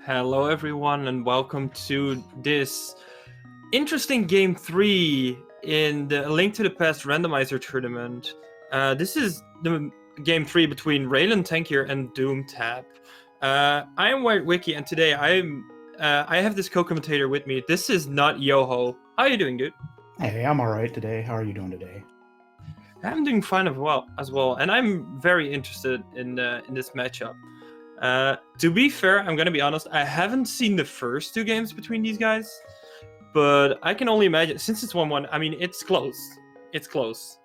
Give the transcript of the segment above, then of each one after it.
Hello, everyone, and welcome to this interesting Game 3 in the Link to the Past Randomizer tournament. This is the Game 3 between Ralen, Tankir, and Doomtap. I am White Wiki, and today I have this co-commentator with me. This is not Yoho. How are you doing, dude? Hey, I'm alright today. How are you doing today? I'm doing fine as well, and I'm very interested in this matchup. To be fair, I'm gonna be honest, I haven't seen the first two games between these guys, but I can only imagine, since it's 1-1, I mean, it's close. It's close.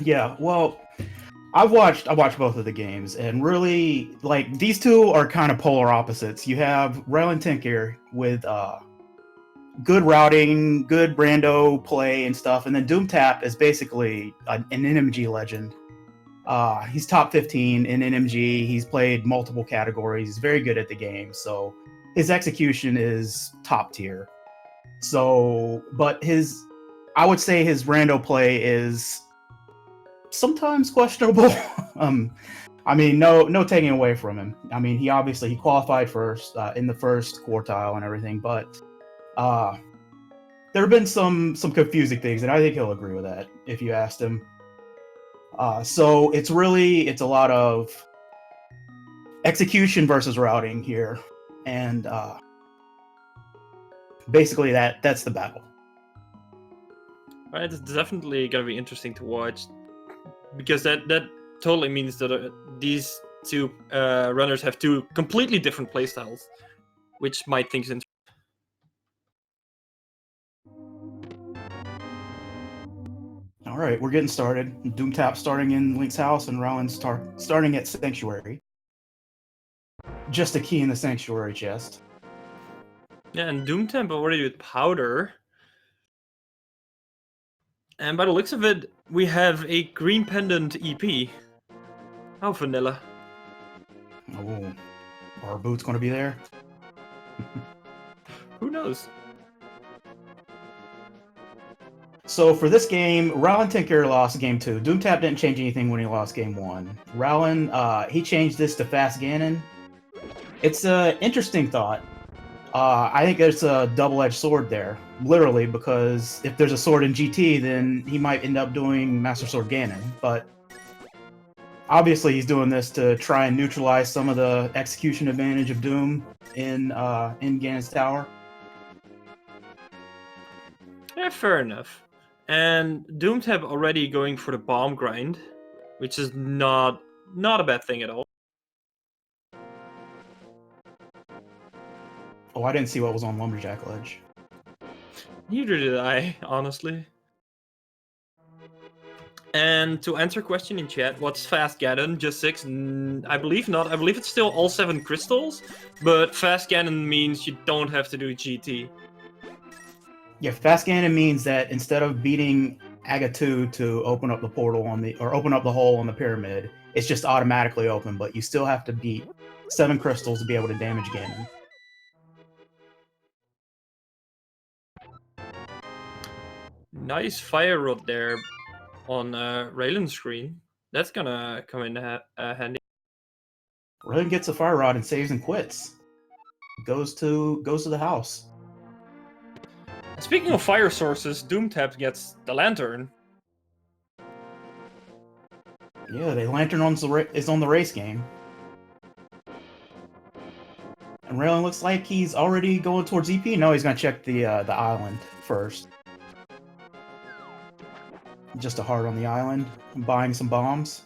Yeah, well, I watched both of the games, and really, like, these two are kind of polar opposites. You have Ralen Tankir with good routing, good Brando play and stuff, and then Doomtap is basically an NMG legend. He's top 15 in NMG. He's played multiple categories. He's very good at the game, so his execution is top tier. So, but I would say his rando play is sometimes questionable. I mean, no taking away from him. I mean, he qualified first in the first quartile and everything, but there have been some confusing things, and I think he'll agree with that if you asked him. So it's a lot of execution versus routing here, and basically that's the battle. Right, it's definitely gonna be interesting to watch, because that totally means that these two runners have two completely different playstyles, which might think interesting. All right, we're getting started. Doomtap starting in Link's house, and Ralen starting at Sanctuary. Just a key in the Sanctuary chest. Yeah, and Doomtap already with Powder. And by the looks of it, we have a Green Pendant EP. How vanilla. Oh, are our boots going to be there? Who knows? So for this game, Ralen Tankir lost game 2. Doomtap didn't change anything when he lost game 1. Ralen, he changed this to Fast Ganon. It's an interesting thought. I think there's a double-edged sword there, literally, because if there's a sword in GT, then he might end up doing Master Sword Ganon. But obviously, he's doing this to try and neutralize some of the execution advantage of Doom in Ganon's tower. Yeah, fair enough. And Doomtap already going for the bomb grind, which is not a bad thing at all. Oh, I didn't see what was on Lumberjack Ledge. Neither did I, honestly. And to answer a question in chat, what's Fast Ganon? Just 6? I believe not. I believe it's still all 7 crystals, but Fast Ganon means you don't have to do GT. Yeah, Fast Ganon means that instead of beating Aga 2 to open up the portal open up the hole on the pyramid, it's just automatically open, but you still have to beat 7 crystals to be able to damage Ganon. Nice fire rod there on Ralen's screen. That's gonna come in handy. Ralen gets a fire rod and saves and quits. Goes to the house. Speaking of fire sources, Doomtap gets the lantern. Yeah, the lantern is on the race game. And Ralen looks like he's already going towards EP. No, he's gonna check the island first. Just a heart on the island. I'm buying some bombs.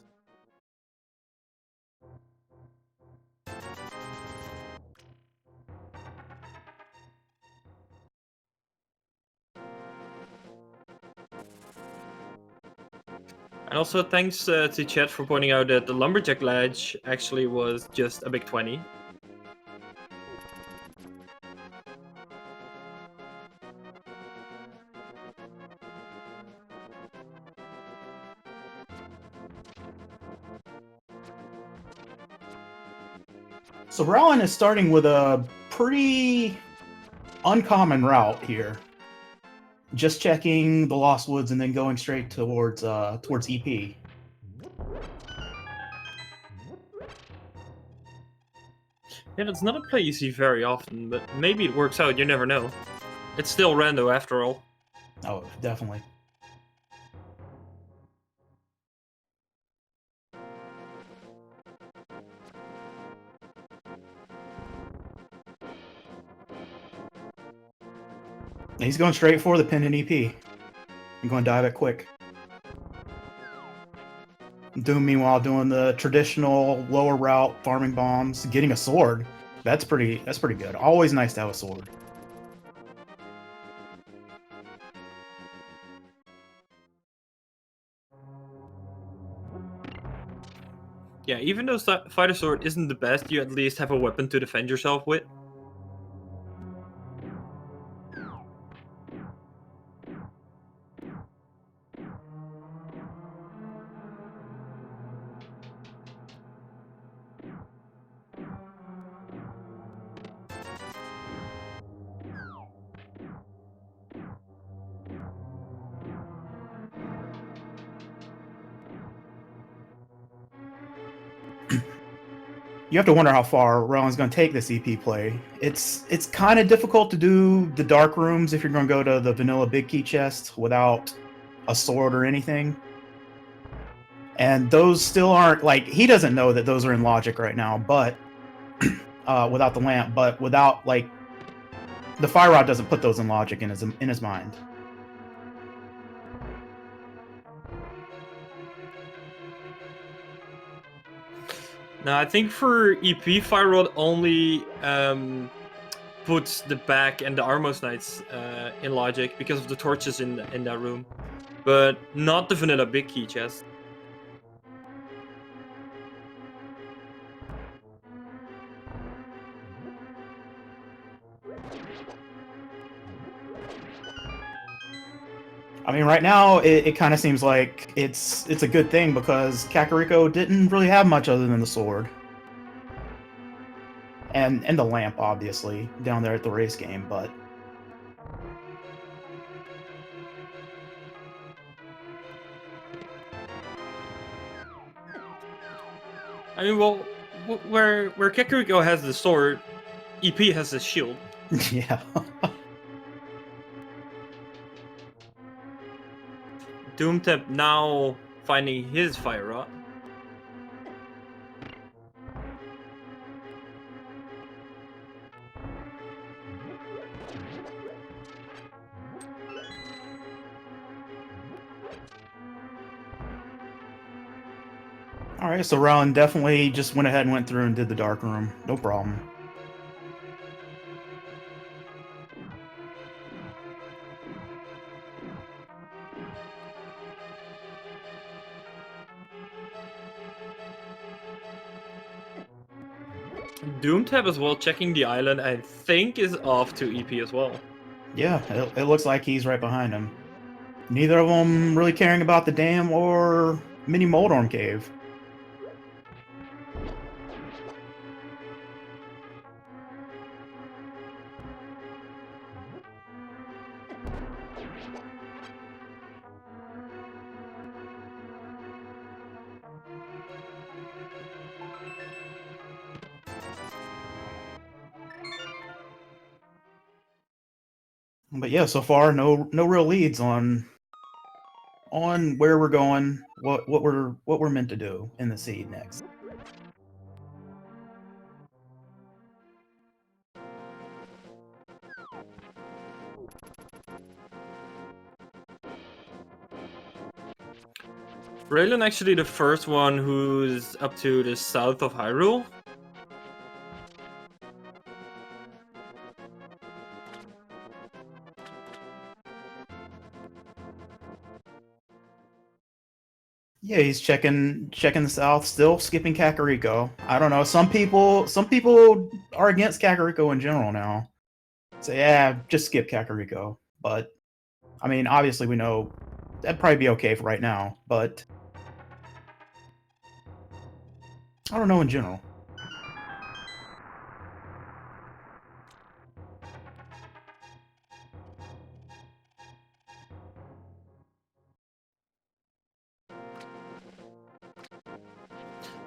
And also thanks to chat for pointing out that the Lumberjack Ledge actually was just a big 20. So Ralen is starting with a pretty uncommon route here. Just checking the Lost Woods and then going straight towards EP. Yeah, that's not a play you see very often, but maybe it works out, you never know. It's still rando after all. Oh, definitely. He's going straight for the pendant EP. I'm going to dive it quick. Doom, meanwhile, doing the traditional lower route, farming bombs, getting a sword. That's pretty good. Always nice to have a sword. Yeah, even though Fighter Sword isn't the best, you at least have a weapon to defend yourself with. You have to wonder how far Ralen's going to take this EP play. It's kind of difficult to do the dark rooms if you're going to go to the vanilla big key chest without a sword or anything. And those still aren't, like, he doesn't know that those are in logic right now, but without the lamp, but without, like, the fire rod doesn't put those in logic in his mind. Now, I think for EP, Fire Rod only puts the back and the Armos Knights in logic because of the torches in that room, but not the vanilla big key chest. I mean, right now it kind of seems like it's a good thing because Kakariko didn't really have much other than the sword and the lamp, obviously, down there at the race game. But I mean, well, where Kakariko has the sword, EP has the shield. yeah. Doomtap now finding his Fire Rod. All right, so Ralen definitely just went ahead and went through and did the dark room. No problem. Doomtap as well, checking the island, I think is off to EP as well. Yeah, it looks like he's right behind him. Neither of them really caring about the dam or mini Moldorm cave. But yeah, so far no real leads on where we're going, what we're meant to do in the seed next. Ralen actually the first one who's up to the south of Hyrule. Yeah, he's checking the south, still skipping Kakariko. I don't know. Some people are against Kakariko in general now. So yeah, just skip Kakariko. But I mean, obviously we know that'd probably be okay for right now. But I don't know in general.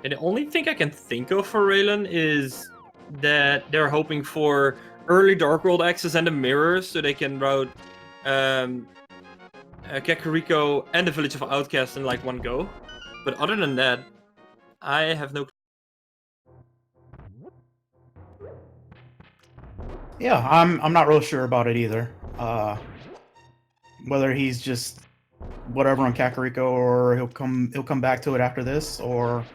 And the only thing I can think of for Ralen is that they're hoping for early Dark World access and the mirrors so they can route Kakariko and the Village of Outcasts in like one go. But other than that, I have no. Yeah, I'm not real sure about it either. Whether he's just whatever on Kakariko, or he'll come back to it after this, or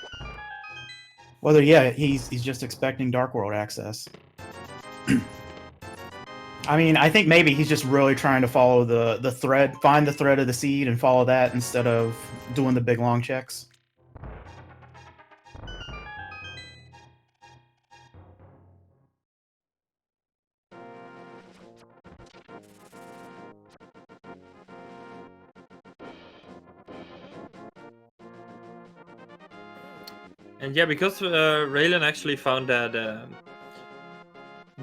whether he's just expecting Dark World access. I mean, I think maybe he's just really trying to follow the thread, find the thread of the seed and follow that instead of doing the big long checks. And yeah, because Ralen actually found that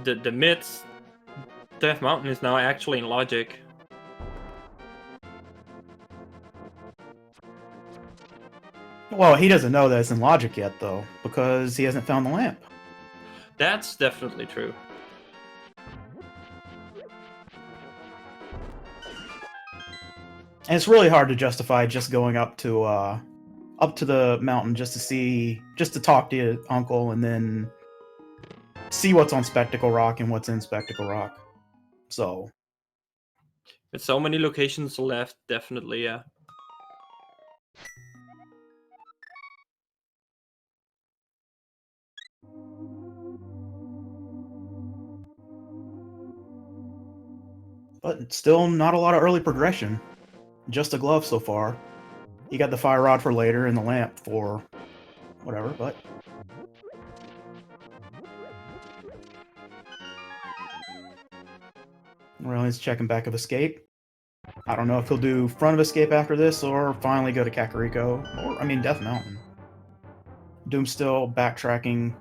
the myths, Death Mountain is now actually in logic. Well, he doesn't know that it's in logic yet, though, because he hasn't found the lamp. That's definitely true. And it's really hard to justify just going up to the mountain just to talk to your uncle and then see what's on Spectacle Rock and what's in Spectacle Rock. So, With so many locations left, definitely, yeah. but still not a lot of early progression. Just a glove so far. You got the fire rod for later and the lamp for whatever, but Ralen's checking back of escape. I don't know if he'll do front of escape after this or finally go to Kakariko, or I mean Death Mountain. Doom's still backtracking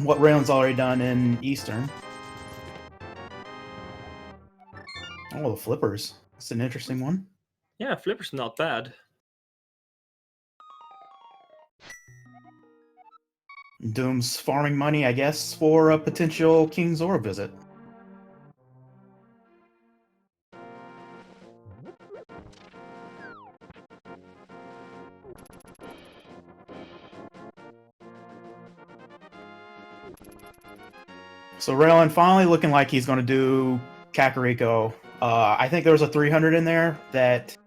what Ralen's already done in Eastern. Oh, the flippers. That's an interesting one. Yeah, Flipper's not bad. Doom's farming money, I guess, for a potential King Zora visit. So Ralen finally looking like he's going to do Kakariko. I think there was a 300 in there that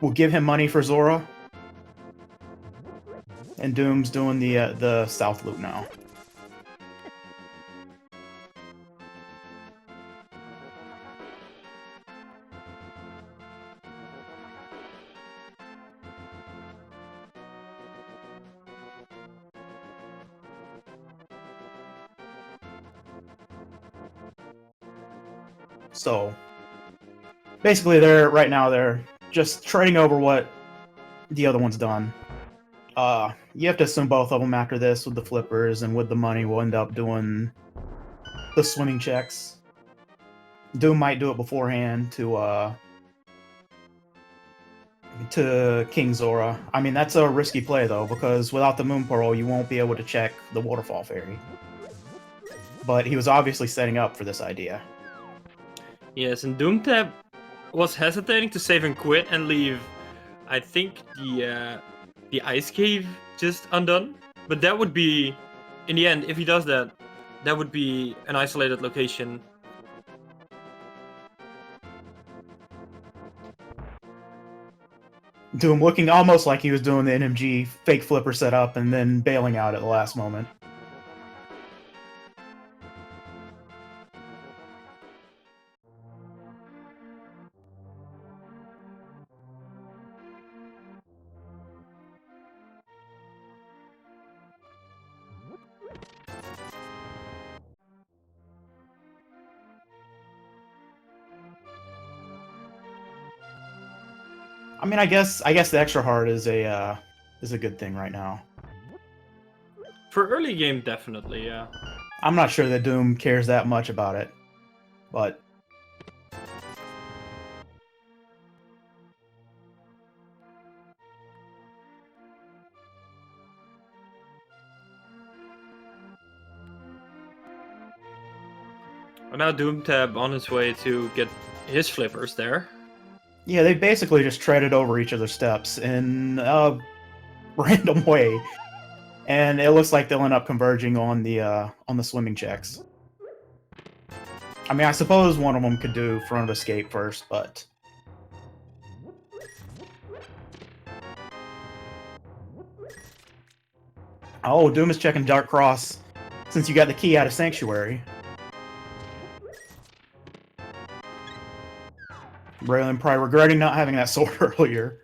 will give him money for Zora. And Doom's doing the South Loop now. So basically, they're just trading over what the other one's done. You have to assume both of them after this with the flippers and with the money will end up doing the swimming checks. Doom might do it beforehand to King Zora. I mean, that's a risky play though, because without the Moon Pearl, you won't be able to check the Waterfall Fairy. But he was obviously setting up for this idea. Yes, and Doomtap was hesitating to save and quit and leave, I think, the ice cave just undone. But that would be, in the end, if he does that, that would be an isolated location. Doom looking almost like he was doing the NMG fake flipper setup and then bailing out at the last moment. I mean, I guess the extra hard is a good thing right now. For early game, definitely, yeah. I'm not sure that Doom cares that much about it, but And now Doomtap on his way to get his flippers there. Yeah, they basically just treaded over each other's steps in a random way, and it looks like they'll end up converging on the swimming checks. I mean, I suppose one of them could do front of escape first, but oh, Doom is checking Dark Cross since you got the key out of Sanctuary. Ralen probably regretting not having that sword earlier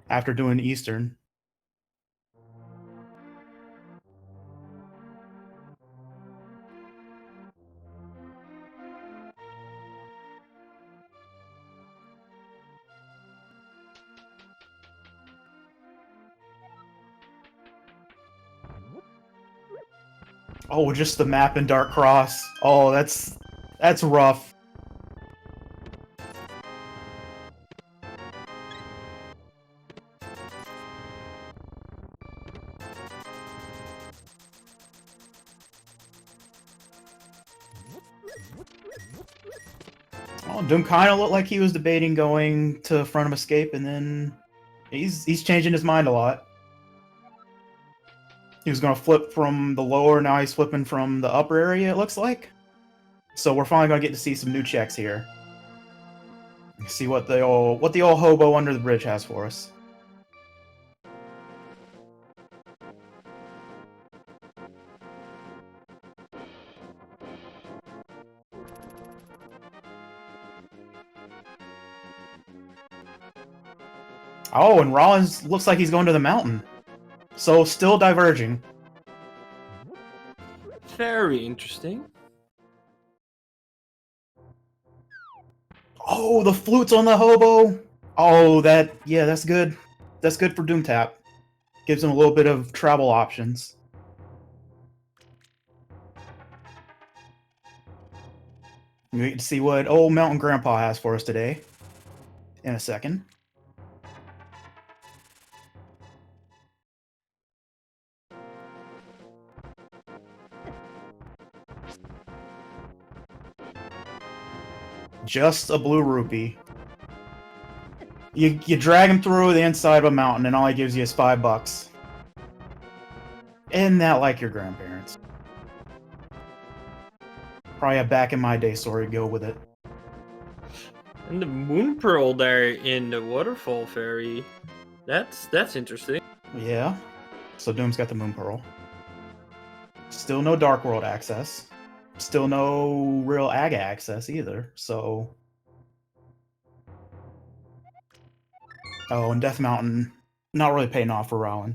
after doing Eastern. Oh, just the map in Dark Cross. Oh, that's rough. Oh, Doom kind of looked like he was debating going to front of escape, and then he's changing his mind a lot. He was going to flip from the lower, now he's flipping from the upper area, it looks like. So we're finally going to get to see some new checks here. See what the old hobo under the bridge has for us. Oh, and Rollins looks like he's going to the mountain. So still diverging. Very interesting. Oh, the flute's on the hobo. Oh, that's good. That's good for Doomtap. Gives him a little bit of travel options. We get to see what old Mountain Grandpa has for us today in a second. Just a blue rupee. You drag him through the inside of a mountain, and all he gives you is $5. Isn't that like your grandparents? Probably a back in my day story to go with it. And the moon pearl there in the waterfall fairy. That's interesting. Yeah. So Doom's got the moon pearl. Still no Dark World access. Still no real AGA access either, so... Oh, and Death Mountain, not really paying off for Ralen.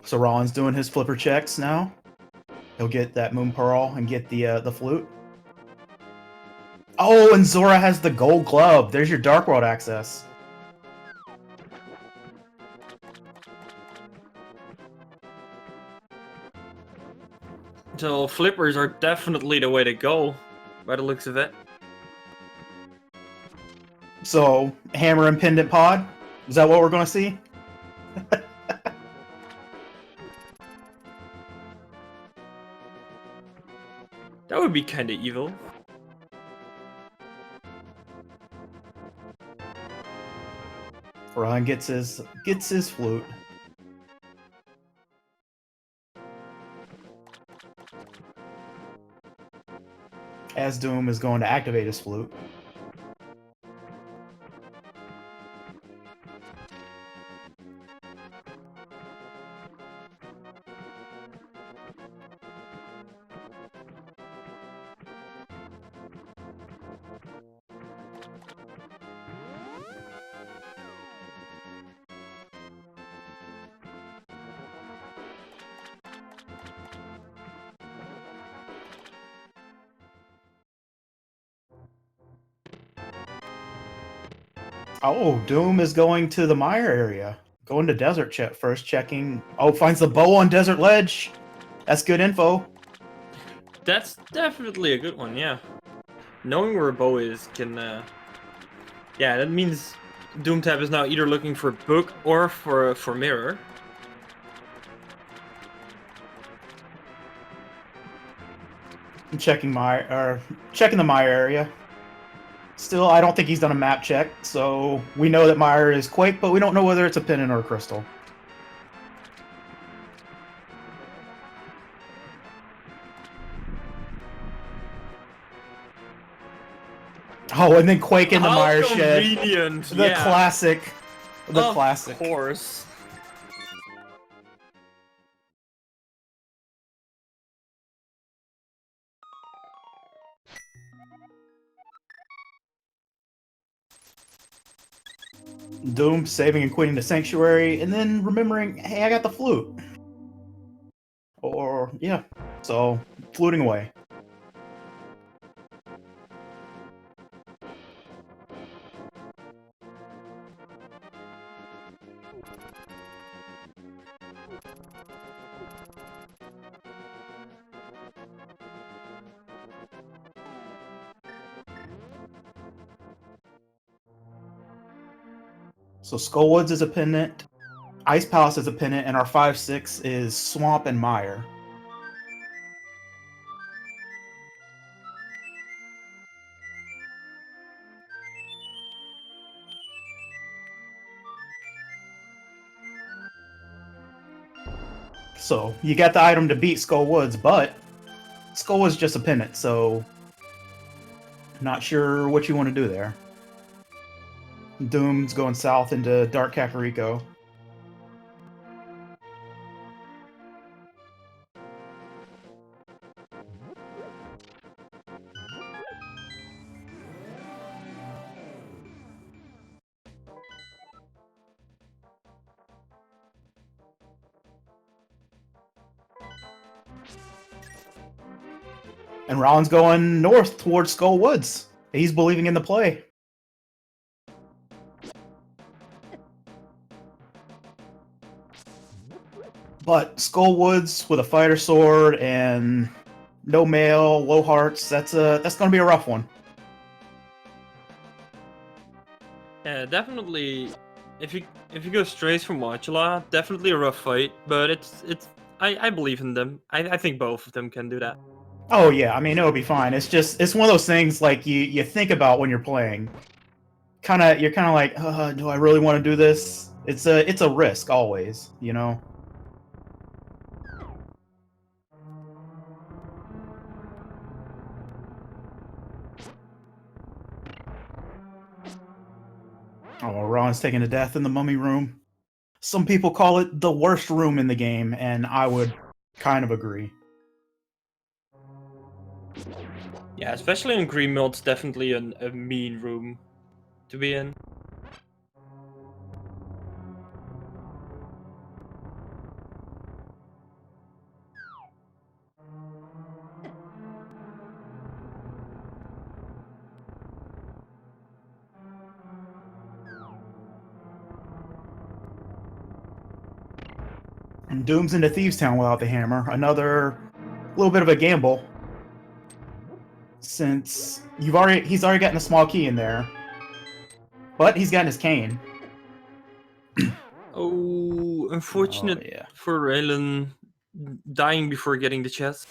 So Rollins doing his flipper checks now. He'll get that moon pearl and get the flute. Oh, and Zora has the gold glove. There's your Dark World access. So flippers are definitely the way to go, by the looks of it. So, Hammer and Pendant Pod? Is that what we're going to see? That would be kind of evil. Ryan gets his flute. As Doom is going to activate his flute. Oh, Doom is going to the Mire area. Going to Desert first, checking. Oh, finds the bow on Desert Ledge. That's good info. That's definitely a good one, yeah. knowing where a bow is can, yeah, that means Doomtap is now either looking for book or for mirror. I'm checking the Mire area. Still, I don't think he's done a map check, so we know that Mire is Quake, but we don't know whether it's a pendant or a crystal. Oh, and then Quake in the Mire shed. Convenient. The Yeah. classic. The Of classic. course. Doom saving and quitting the sanctuary, and then remembering, hey, I got the flute. Or, yeah. So, fluting away. So Skullwoods is a pendant, Ice Palace is a pendant, and our 5-6 is Swamp and Mire. So you got the item to beat Skullwoods, but Skullwoods just a pendant, so not sure what you want to do there. Doom's going south into Dark Kakariko. And Ralen's going north towards Skullwoods. He's believing in the play. But Skullwoods with a fighter sword and no mail, low hearts, that's gonna be a rough one. Yeah, definitely. If you go straight from Modula, definitely a rough fight. But I believe in them. I think both of them can do that. Oh yeah, I mean it'll be fine. It's one of those things like you think about when you're playing. You're kind of like, do I really want to do this? It's a risk always, you know. Oh, Ron's taking a death in the mummy room. Some people call it the worst room in the game, and I would kind of agree. Yeah, especially in Green Mill, it's definitely a mean room to be in. And Doom's into Thieves Town without the hammer. Another little bit of a gamble. Since he's already gotten a small key in there. But he's gotten his cane. Oh, unfortunate Oh, yeah. for Ralen dying before getting the chest.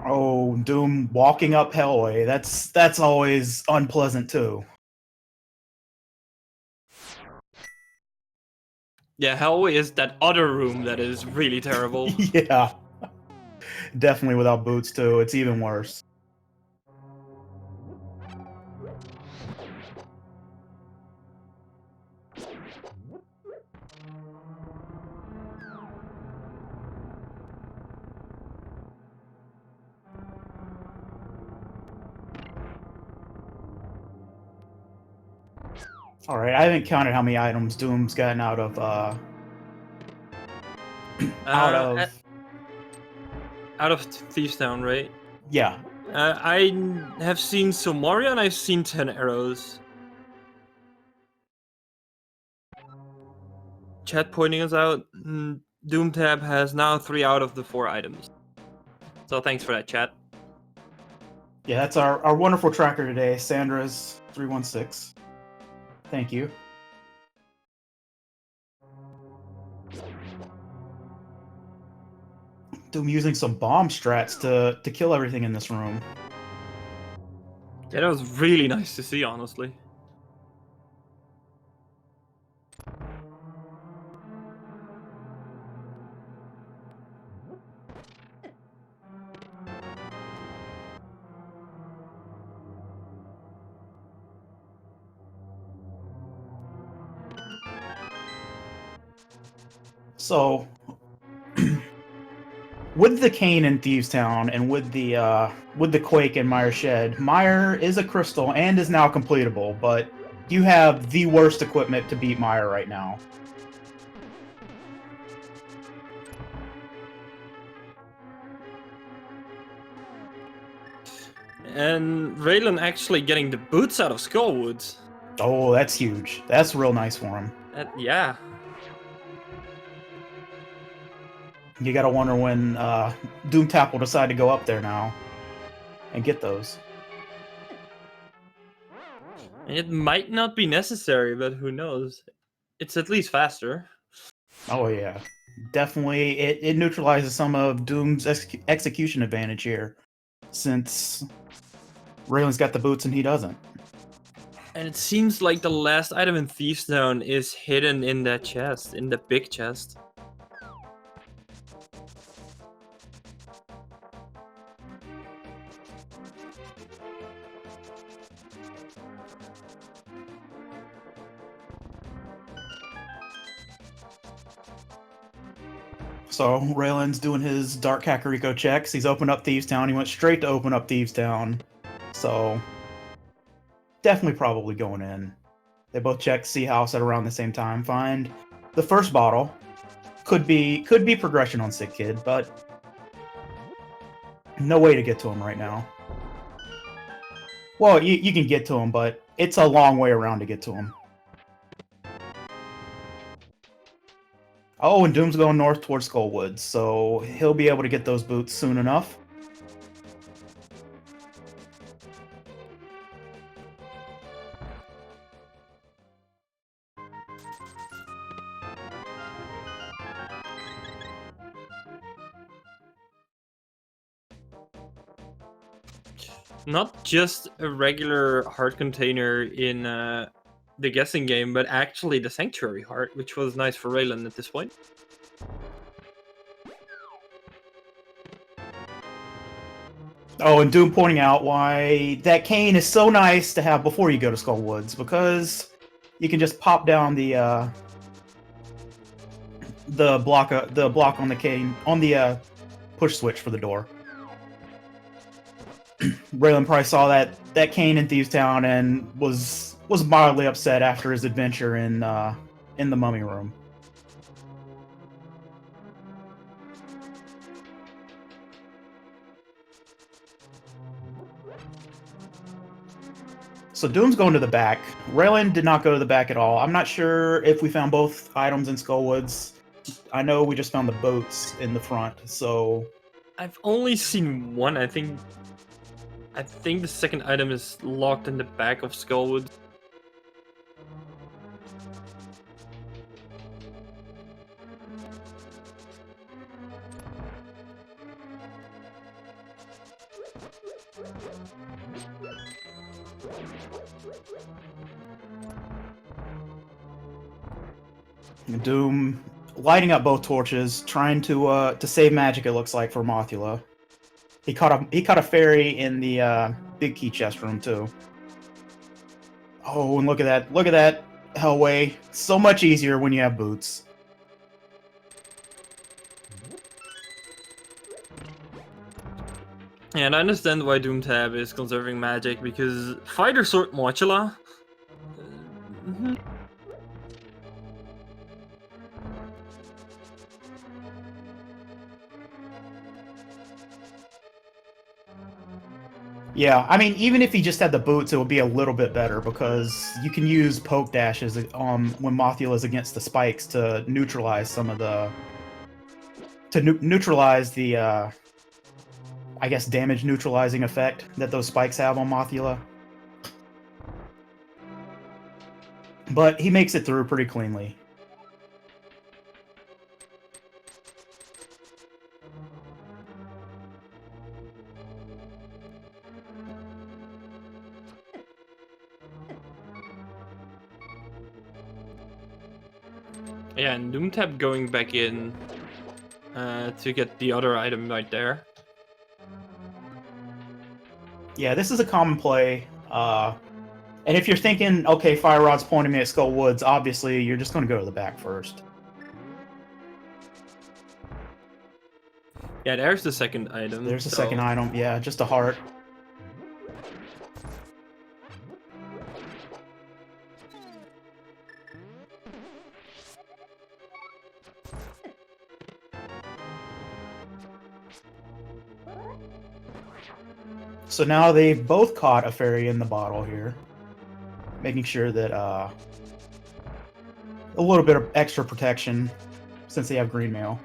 Oh, Doom walking up Hellway. That's always unpleasant too. Yeah, Hellway is that other room that is really terrible. Yeah. Definitely without boots too. It's even worse. Alright, I haven't counted how many items Doom's gotten out of out of Thieves Town, right? Yeah. I have seen Somaria and I've seen 10 arrows. Chat pointing us out. Doomtap has now 3 out of the 4 items. So thanks for that, chat. Yeah, that's our wonderful tracker today, Sandra's 316. Thank you. Doom using some bomb strats to kill everything in this room. Yeah, that was really nice to see, honestly. So, with the cane in Thieves Town and with the Quake in Mire Shed, Mire is a crystal and is now completable, but you have the worst equipment to beat Mire right now. And Ralen actually getting the boots out of Skullwoods. Oh, that's huge. That's real nice for him. Yeah. You gotta wonder when Doomtap will decide to go up there now and get those. It might not be necessary, but who knows? It's at least faster. Oh yeah, definitely. It neutralizes some of Doom's execution advantage here, since Raylan's got the boots and he doesn't. And it seems like the last item in Thieves Town is hidden in that chest, in the big chest. So Raylan's doing his Dark Kakariko checks. He's opened up Thieves Town. He went straight to open up Thieves Town. So definitely probably going in. They both check Sea House at around the same time. Find the first bottle. Could be progression on Sick Kid, but no way to get to him right now. Well, you can get to him, but it's a long way around to get to him. Oh, and Doom's going north towards Skullwoods, so he'll be able to get those boots soon enough. Not just a regular heart container in the guessing game, but actually the Sanctuary heart, which was nice for Raylan at this point. Oh, and Doom pointing out why that cane is so nice to have before you go to Skullwoods, because you can just pop down the block on the cane on the push switch for the door. Raylan probably saw that cane in Thieves Town and was mildly upset after his adventure in the Mummy Room. So Doom's going to the back. Raylan did not go to the back at all. I'm not sure if we found both items in Skullwoods. I know we just found the boats in the front, so... I've only seen one. I think the second item is locked in the back of Skullwood. Doom lighting up both torches, trying to save magic. It looks like for Mothula. He caught a fairy in the big key chest room too. Oh, and look at that! Look at that Hellway. So much easier when you have boots. And I understand why Doomtap is conserving magic, because Fighter Sword Mochila. Yeah, I mean, even if he just had the boots, it would be a little bit better because you can use poke dashes when Mothula is against the spikes to neutralize some of the neutralize the I guess damage neutralizing effect that those spikes have on Mothula. But he makes it through pretty cleanly. Yeah, and Doomtap going back in to get the other item right there. Yeah, this is a common play. And if you're thinking, okay, Fire Rod's pointing me at Skull Woods, obviously you're just going to go to the back first. Yeah, there's the second item. There's the second item. Yeah, just a heart. So now they've both caught a fairy in the bottle here. Making sure that a little bit of extra protection since they have green mail.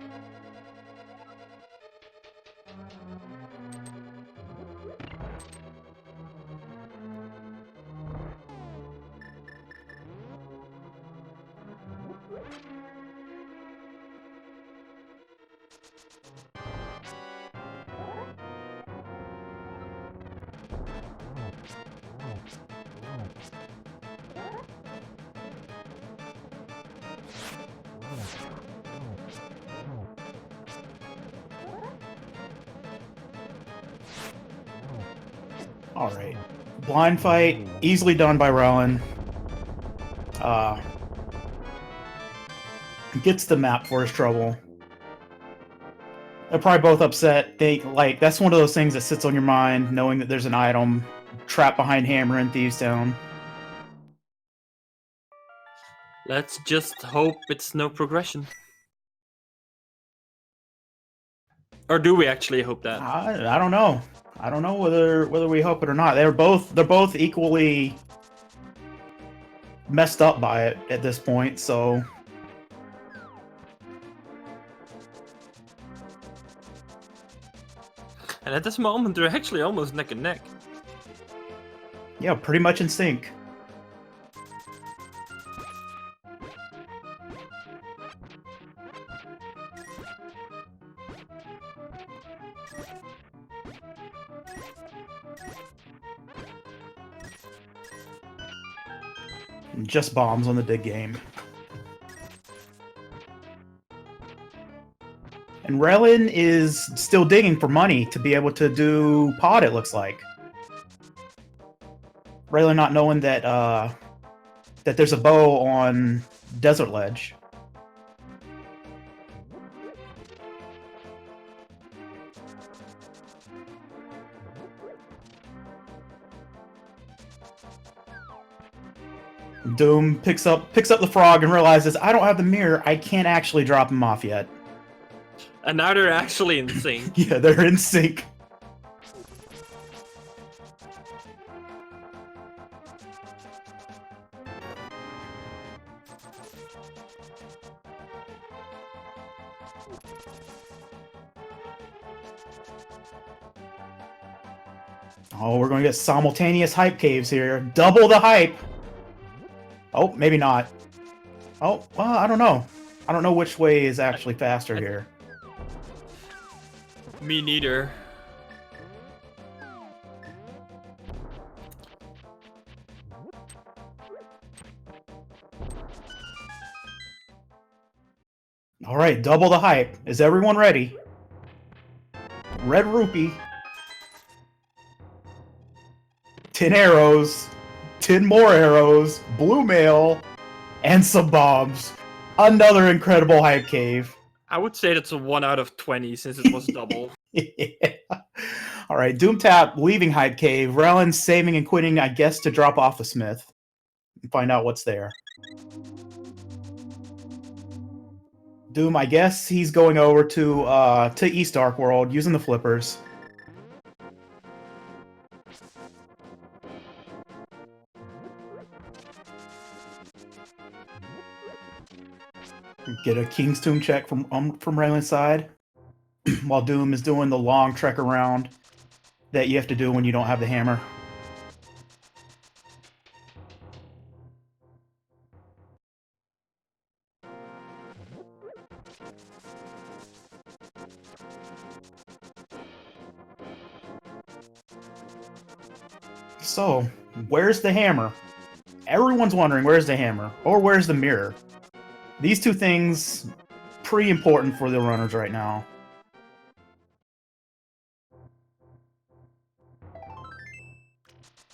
Alright. Blind fight, easily done by Ralen. Gets the map for his trouble. They're probably both upset. That's one of those things that sits on your mind, knowing that there's an item trapped behind Hammer in Thieves Town. Let's just hope it's no progression. Or do we actually hope that? I don't know. I don't know whether we hope it or not. They're both equally messed up by it at this point, so And at this moment, they're actually almost neck and neck. yeah, pretty much in sync. Just bombs on the big game. And Ralen is still digging for money to be able to do pod, it looks like. Ralen not knowing that that there's a bow on Desert Ledge. Doom picks up the frog and realizes, I don't have the mirror. I can't actually drop him off yet. And now they're actually in sync. Yeah, they're in sync. Oh, we're going to get simultaneous hype caves here. Double the hype. Oh, maybe not. Oh, well, I don't know. I don't know which way is actually faster here. Me neither. All right, double the hype. Is everyone ready? Red rupee. 10 arrows. 10 more arrows. Blue mail. And some bombs. Another incredible hype cave. I would say that's a 1 out of 20 since it was double. Yeah. All right, Doomtap leaving hype cave. Ralen saving and quitting, I guess, to drop off the smith and find out what's there. Doom, I guess he's going over to East Dark World using the flippers. Get a King's Tomb check from Ralen's side, while Doom is doing the long trek around that you have to do when you don't have the hammer. So, where's the hammer? Everyone's wondering where's the hammer, or where's the mirror? These two things, pretty important for the runners right now.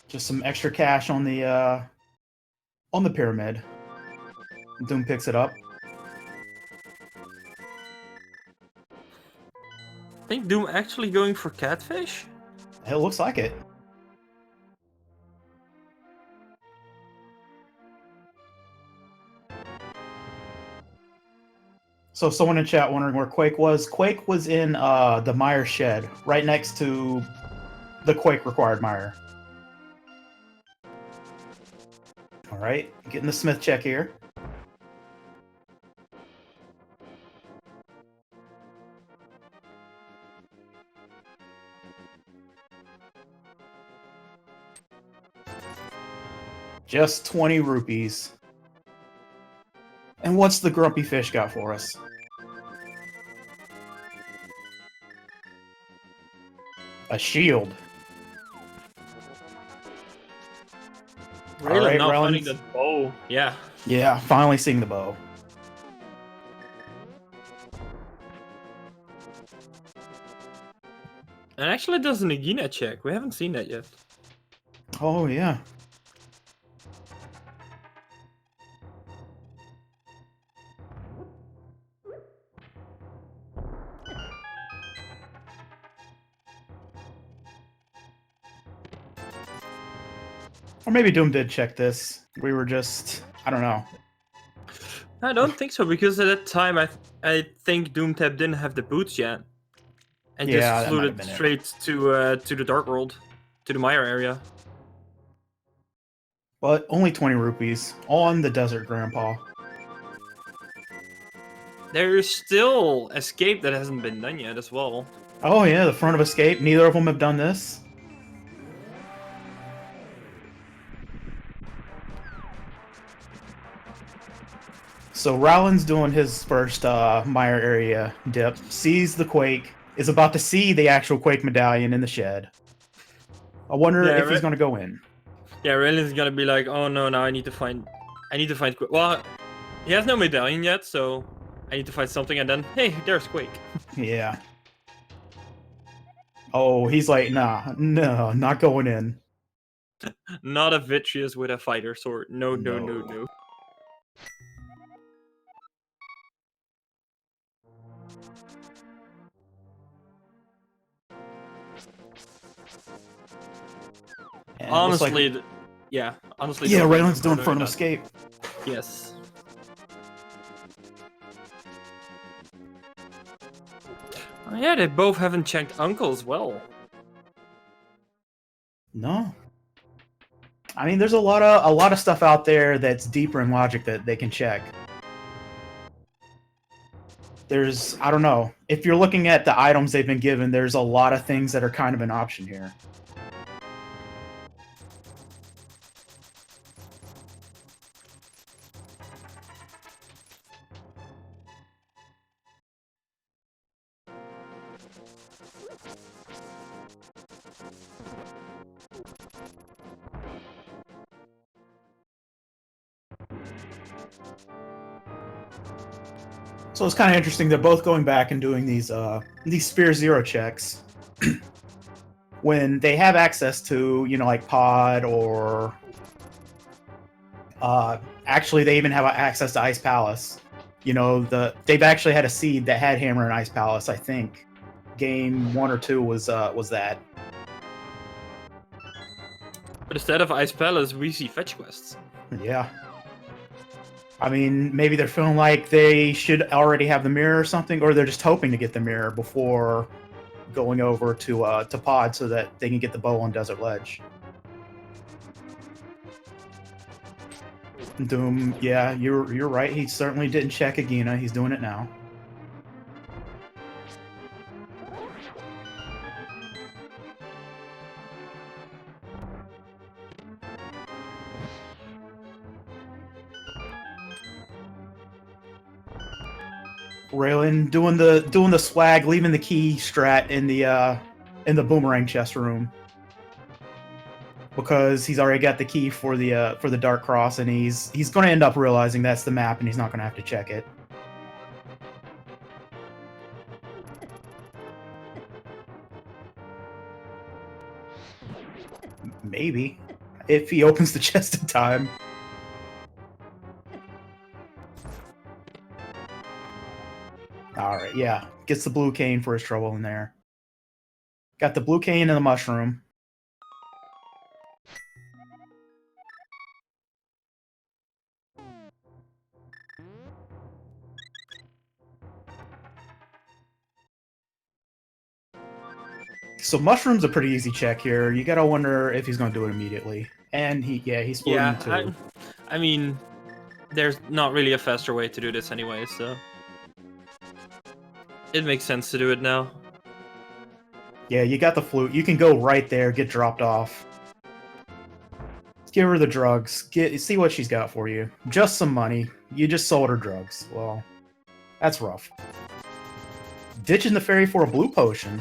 Just some extra cash on the pyramid. Doom picks it up. I think Doom actually going for catfish? It looks like it. So someone in chat wondering where Quake was. Quake was in the mire shed, right next to the Quake required mire. Alright, getting the Smith check here. Just 20 rupees. And what's the grumpy fish got for us? A shield. Ralen Alright, now Ralen's- finding the bow. Yeah. Yeah, finally seeing the bow. And actually does a Nagina check. We haven't seen that yet. Oh, yeah. Or maybe Doom did check this. We were just... I don't know. I don't think so, because at that time I think Doomtap didn't have the boots yet. And Yeah, just that might flew have it been it. straight to the Dark World. To the Mire area. But only 20 rupees. On the desert, Grandpa. There is still Escape that hasn't been done yet as well. Oh yeah, the front of Escape. Neither of them have done this. So Ralen's doing his first mire area dip. Sees the Quake. Is about to see the actual Quake medallion in the shed. I wonder Yeah, if he's going to go in. Yeah, Ralen's gonna be like, oh no, now I need to find... Well, he has no medallion yet, so I need to find something, and then, hey, there's Quake. Yeah. Oh, he's like, nah, no, not going in. Not a Vitreous with a fighter sword. No, no, no, No. no. And it looks like- Honestly, yeah, honestly. yeah, don't think Ralen's they're doing front of that. Escape. Yes. Oh yeah, they both haven't checked Uncle as well. No. I mean, there's a lot of stuff out there that's deeper in logic that they can check. There's, I don't know, if you're looking at the items they've been given, there's a lot of things that are kind of an option here. So it's kind of interesting. They're both going back and doing these Sphere Zero checks when they have access to, you know, like Pod or actually they even have access to Ice Palace. You know, they've actually had a seed that had Hammer and Ice Palace. I think game 1 or 2 was that. But instead of Ice Palace, we see fetch quests. Yeah. I mean, maybe they're feeling like they should already have the mirror or something, or they're just hoping to get the mirror before going over to Pod so that they can get the bow on Desert Ledge. Doom, yeah, you're right. He certainly didn't check Agina. He's doing it now. Ralen doing the swag, leaving the key strat in the boomerang chest room. Because he's already got the key for the Dark Cross, and he's going to end up realizing that's the map, and he's not going to have to check it. Maybe, if he opens the chest in time. All right, yeah, gets the blue cane for his trouble in there. Got the blue cane and the mushroom. So mushroom's a pretty easy check here. You gotta wonder if he's gonna do it immediately. And he's split in two. I mean, there's not really a faster way to do this anyway, so it makes sense to do it now. Yeah, you got the flute. You can go right there, get dropped off. Give her the drugs. See what she's got for you. Just some money. You just sold her drugs. Well, that's rough. Ditching the fairy for a blue potion.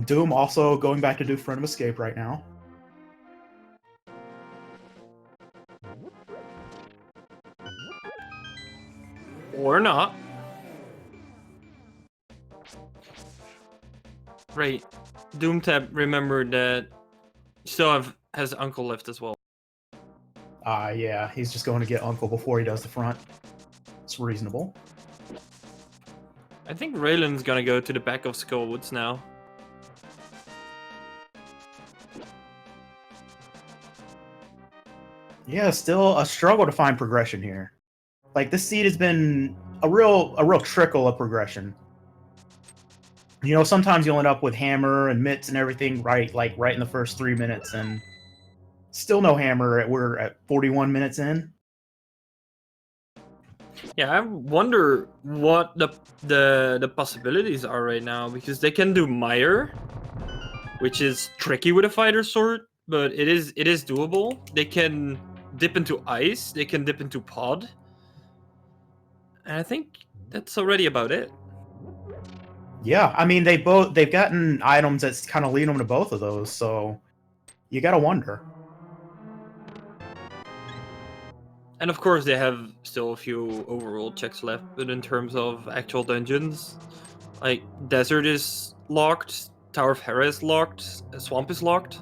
Doom also going back to do Friend of Escape right now. Or not. Right. Doomtap remembered that still has Uncle left as well. Yeah, he's just going to get Uncle before he does the front. It's reasonable. I think Ralen's gonna go to the back of Skullwoods now. Yeah, still a struggle to find progression here. Like, this seed has been a real trickle of progression. You know, sometimes you'll end up with hammer and mitts and everything right in the first 3 minutes, and still no hammer. We're at 41 minutes in. Yeah, I wonder what the possibilities are right now, because they can do Mire, which is tricky with a fighter sword, but it is doable. They can dip into ice. They can dip into pod. And I think that's already about it. Yeah, I mean they've gotten items that kind of lead them to both of those, so you gotta wonder. And of course, they have still a few overall checks left, but in terms of actual dungeons, like Desert is locked, Tower of Hera is locked, Swamp is locked,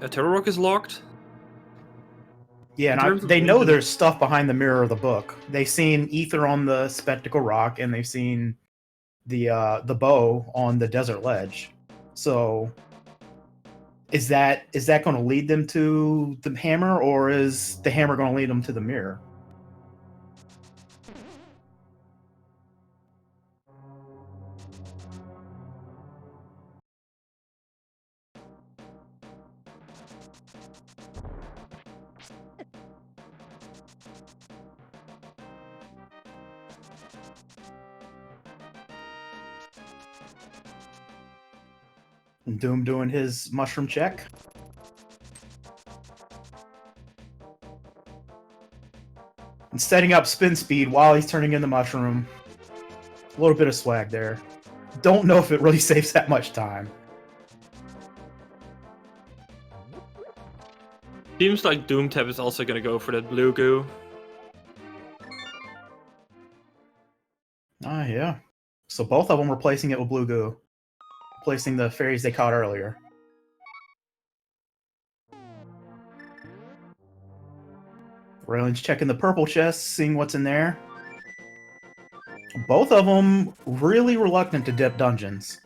Turtle Rock is locked. Yeah, and they know there's stuff behind the mirror of the book. They've seen Ether on the Spectacle Rock, and they've seen the bow on the Desert Ledge. So is that going to lead them to the hammer, or is the hammer going to lead them to the mirror? Doom doing his mushroom check. And setting up spin speed while he's turning in the mushroom. A little bit of swag there. Don't know if it really saves that much time. Seems like Doomtap is also going to go for that blue goo. Ah, yeah. So both of them replacing it with blue goo. Replacing the fairies they caught earlier. Ralen's checking the purple chest, seeing what's in there. Both of them really reluctant to dip dungeons.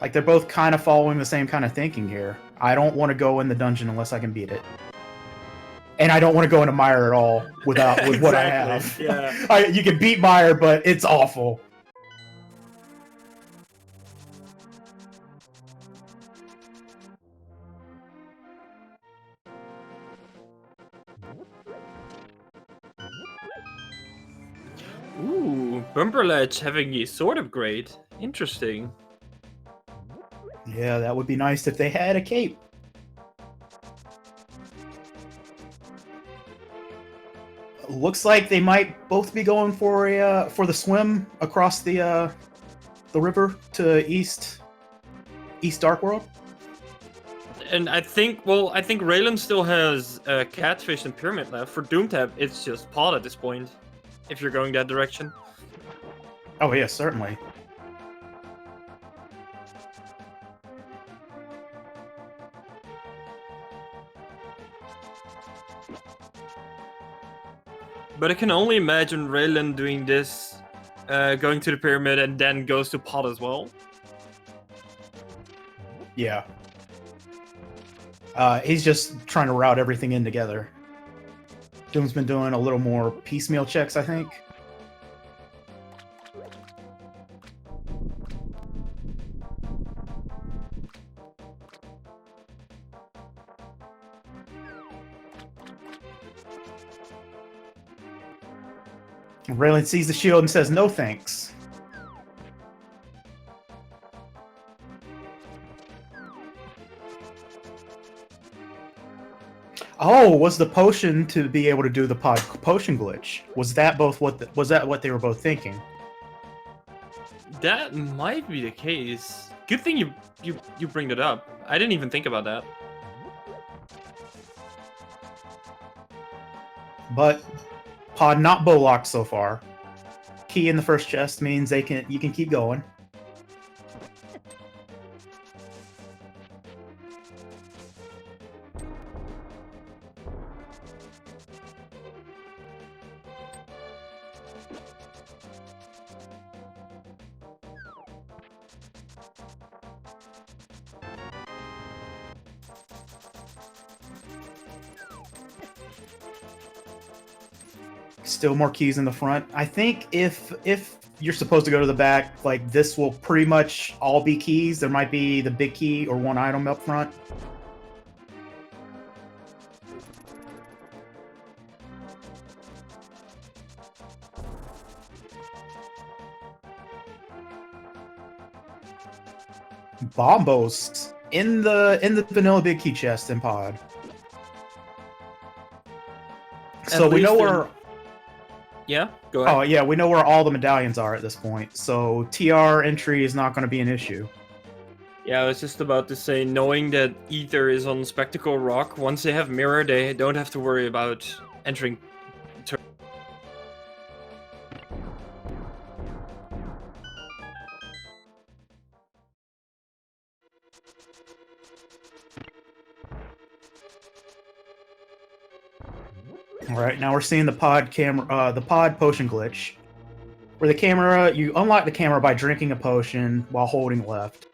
Like, they're both kind of following the same kind of thinking here. I don't want to go in the dungeon unless I can beat it. And I don't want to go into Mire at all with what I have. Yeah. You can beat Mire, but it's awful. Ooh, Bumperledge having a sword upgrade. Interesting. Yeah, that would be nice if they had a cape. Looks like they might both be going for the swim across the river to East Dark World. And I think Ralen still has Catfish and Pyramid left. For Doomtap, it's just Pod at this point, if you're going that direction. Oh yeah, certainly. But I can only imagine Raylan doing this, going to the pyramid and then goes to Pod as well. Yeah. He's just trying to route everything in together. Doom's been doing a little more piecemeal checks, I think. Raylan sees the shield and says, "No thanks." Oh, was the potion to be able to do the potion glitch? Was that what they were both thinking? That might be the case. Good thing you bring it up. I didn't even think about that. But Pod not bow locked so far. Key in the first chest means you can keep going. Still more keys in the front. I think if you're supposed to go to the back, like, this will pretty much all be keys. There might be the big key or one item up front. Bombos in the vanilla big key chest in Pod. So we know where. Yeah, go ahead. Oh yeah, we know where all the medallions are at this point. So TR entry is not going to be an issue. Yeah, I was just about to say, knowing that Ether is on Spectacle Rock, once they have Mirror, they don't have to worry about entering. All right, now we're seeing the pod potion glitch, where you unlock the camera by drinking a potion while holding left,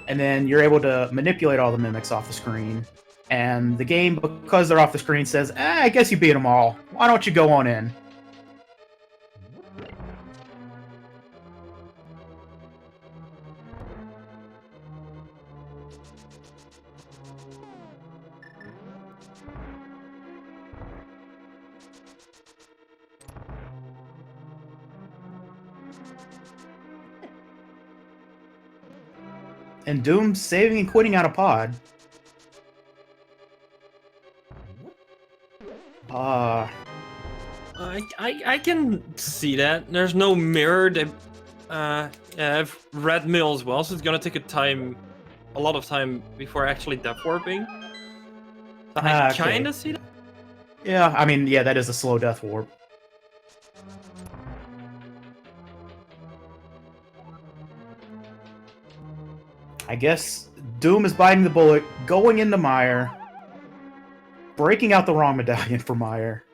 and then you're able to manipulate all the mimics off the screen. And the game, because they're off the screen, says, I guess you beat them all. Why don't you go on in? And Doom's saving and quitting out of Pod. I can see that. There's no mirror. I have red mill as well, so it's gonna take a lot of time before actually death warping. So I kind of see that. Yeah, I mean, yeah, that is a slow death warp. I guess Doom is biting the bullet, going into Mire, breaking out the wrong medallion for Mire.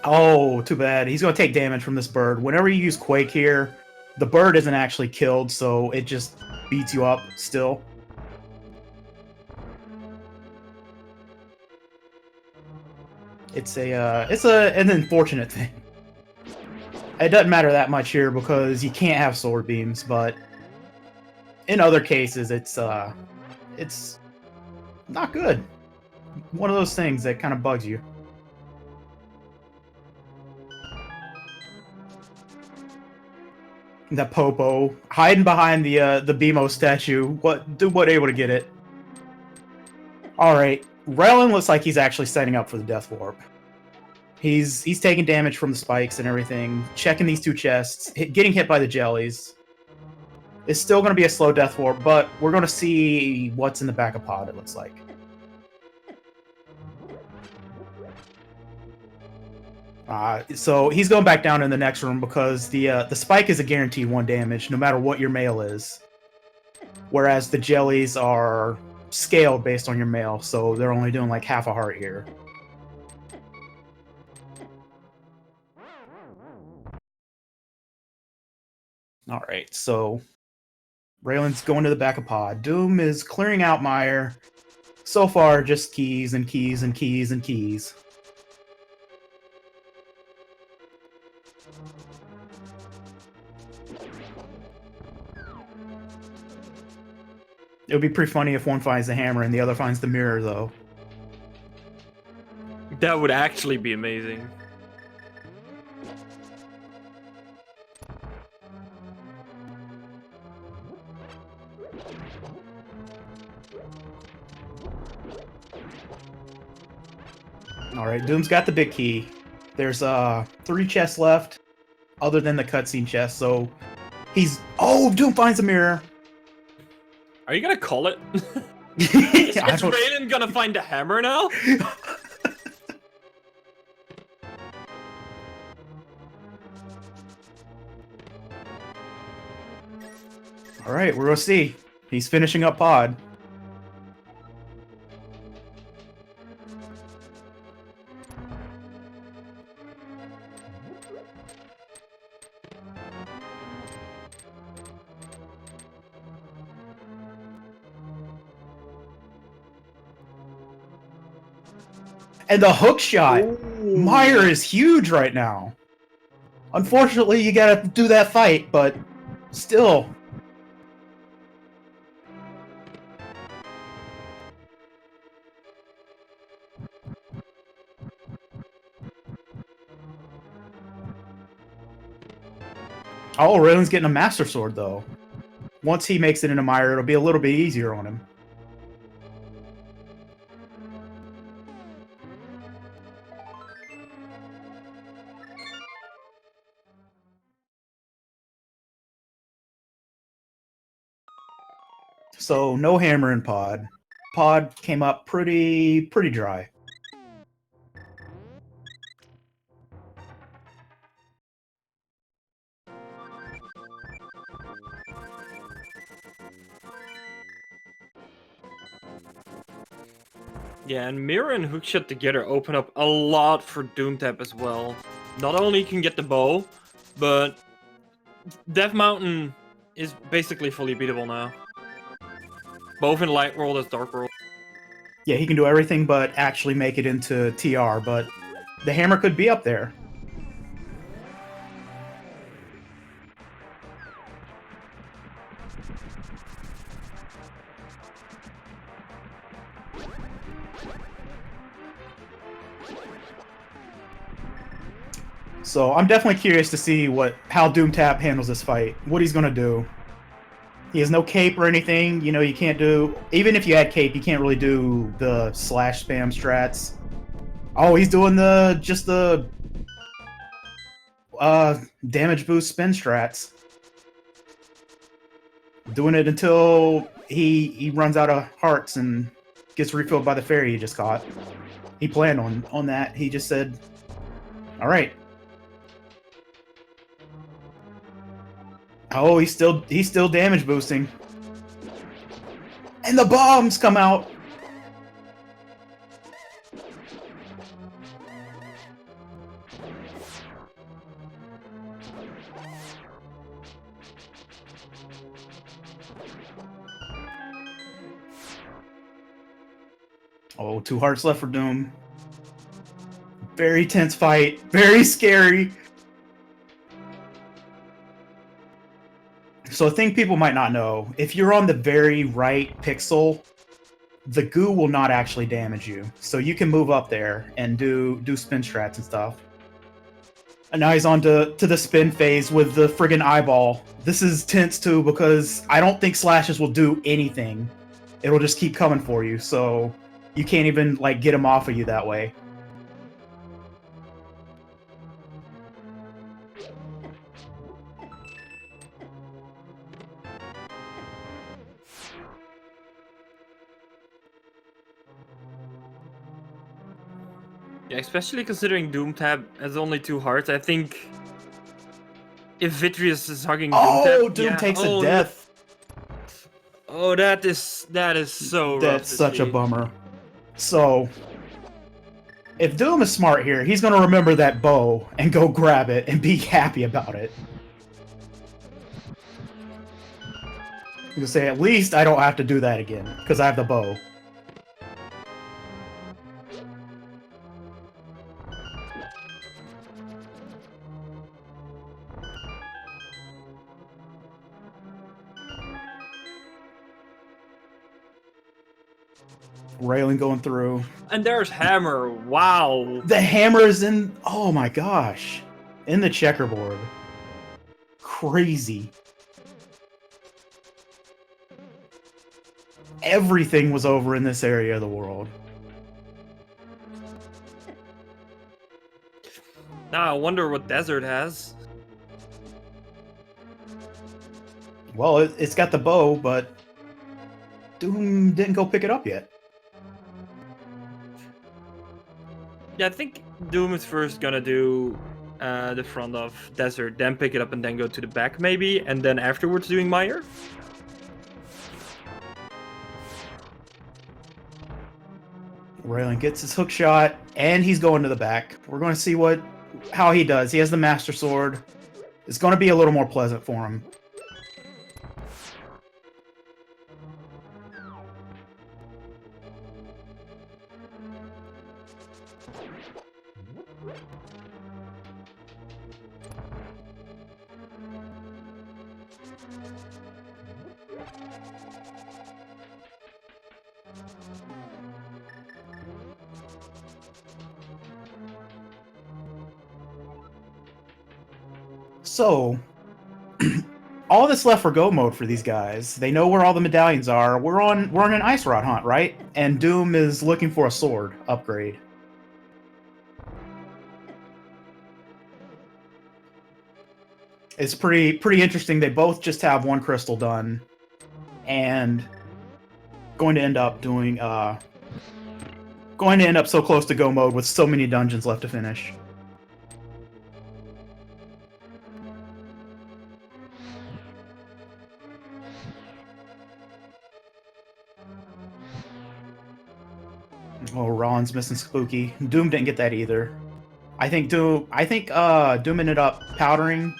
Oh, too bad. He's going to take damage from this bird. Whenever you use Quake here, the bird isn't actually killed, so it just beats you up still. It's an unfortunate thing. It doesn't matter that much here because you can't have sword beams, but in other cases, it's not good. One of those things that kind of bugs you. That Popo hiding behind the BMO statue. What able to get it? All right, Ralen looks like he's actually setting up for the Death Warp. He's taking damage from the spikes and everything. Checking these two chests, getting hit by the jellies. It's still going to be a slow Death Warp, but we're going to see what's in the back of pod. It looks like. So he's going back down in the next room because the spike is a guaranteed 1 damage no matter what your mail is, whereas the jellies are scaled based on your mail, so they're only doing like half a heart here. All right, so Ralen's going to the back of pod. Doom is clearing out Meyer. So far, just keys and keys and keys and keys. It would be pretty funny if one finds the hammer and the other finds the mirror, though. That would actually be amazing. Alright, Doom's got the big key. There's 3 chests left, other than the cutscene chest, so he's... Oh, Doom finds a mirror! Are you gonna call it? Is Ralen gonna find the hammer now? Alright, we're gonna see. He's finishing up pod. And the hook shot! Ooh. Meyer is huge right now. Unfortunately, you gotta do that fight, but still. Oh, Ralen's getting a Master Sword, though. Once he makes it into Meyer, it'll be a little bit easier on him. So, no hammer in pod. Pod came up pretty dry. Yeah, and Mirror and Hookshot together open up a lot for Doomtap as well. Not only can get the bow, but Death Mountain is basically fully beatable now. Both in Light World as Dark World. Yeah, he can do everything but actually make it into TR, but the hammer could be up there. So I'm definitely curious to see how Doomtap handles this fight. What he's gonna do. He has no cape or anything. You know, you can't do... Even if you had cape, you can't really do the slash spam strats. Oh, he's doing just the damage boost spin strats. Doing it until he runs out of hearts and gets refilled by the fairy he just caught. He planned on that. He just said, all right. Oh, he's still damage boosting. And the bombs come out. Oh, 2 hearts left for Doom. Very tense fight. Very scary. So a thing people might not know, if you're on the very right pixel, the goo will not actually damage you. So you can move up there and do spin strats and stuff. And now he's on to the spin phase with the friggin' eyeball. This is tense too because I don't think slashes will do anything. It'll just keep coming for you, so you can't even like get him off of you that way. Yeah, especially considering Doomtap has only 2 hearts. I think if Vitreous is hugging Oh, Doomtap, Doom yeah, takes a death. Oh, that is so rough. That's to such a see. bummer. So, if Doom is smart here, he's going to remember that bow and go grab it and be happy about it. I'm going to say, at least I don't have to do that again, because I have the bow. Ralen going through. And there's Hammer. Wow. The hammer is in... Oh my gosh. In the checkerboard. Crazy. Everything was over in this area of the world. Now I wonder what Desert has. Well, it's got the bow, but Doom didn't go pick it up yet. Yeah, I think Doom is first gonna do the front of Desert, then pick it up and then go to the back maybe, and then afterwards doing Meyer. Ralen gets his hook shot, and he's going to the back. We're going to see how he does. He has the Master Sword. It's going to be a little more pleasant for him. So, all that's left for go mode for these guys. They know where all the medallions are. We're on an ice rod hunt, right? And Doom is looking for a sword upgrade. It's pretty interesting. They both just have 1 crystal done, and going to end up so close to go mode with so many dungeons left to finish. Oh, Ralen's missing Spooky. Doom didn't get that either. I think Doom ended up powdering,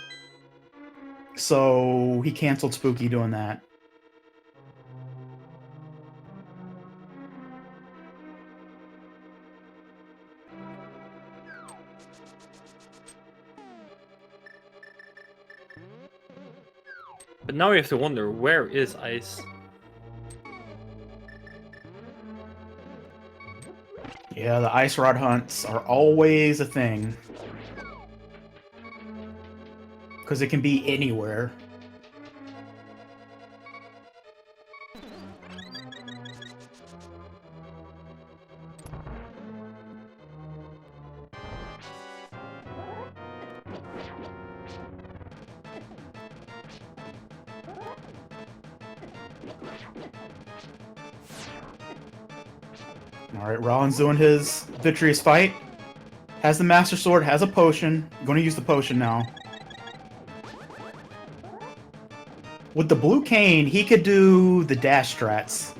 so he canceled Spooky doing that. But now we have to wonder, where is Ice? Yeah, the ice rod hunts are always a thing. Because it can be anywhere. Alright, Ralen's doing his Vitreous fight. Has the Master Sword, has a potion. Going to use the potion now. With the blue cane, he could do the dash strats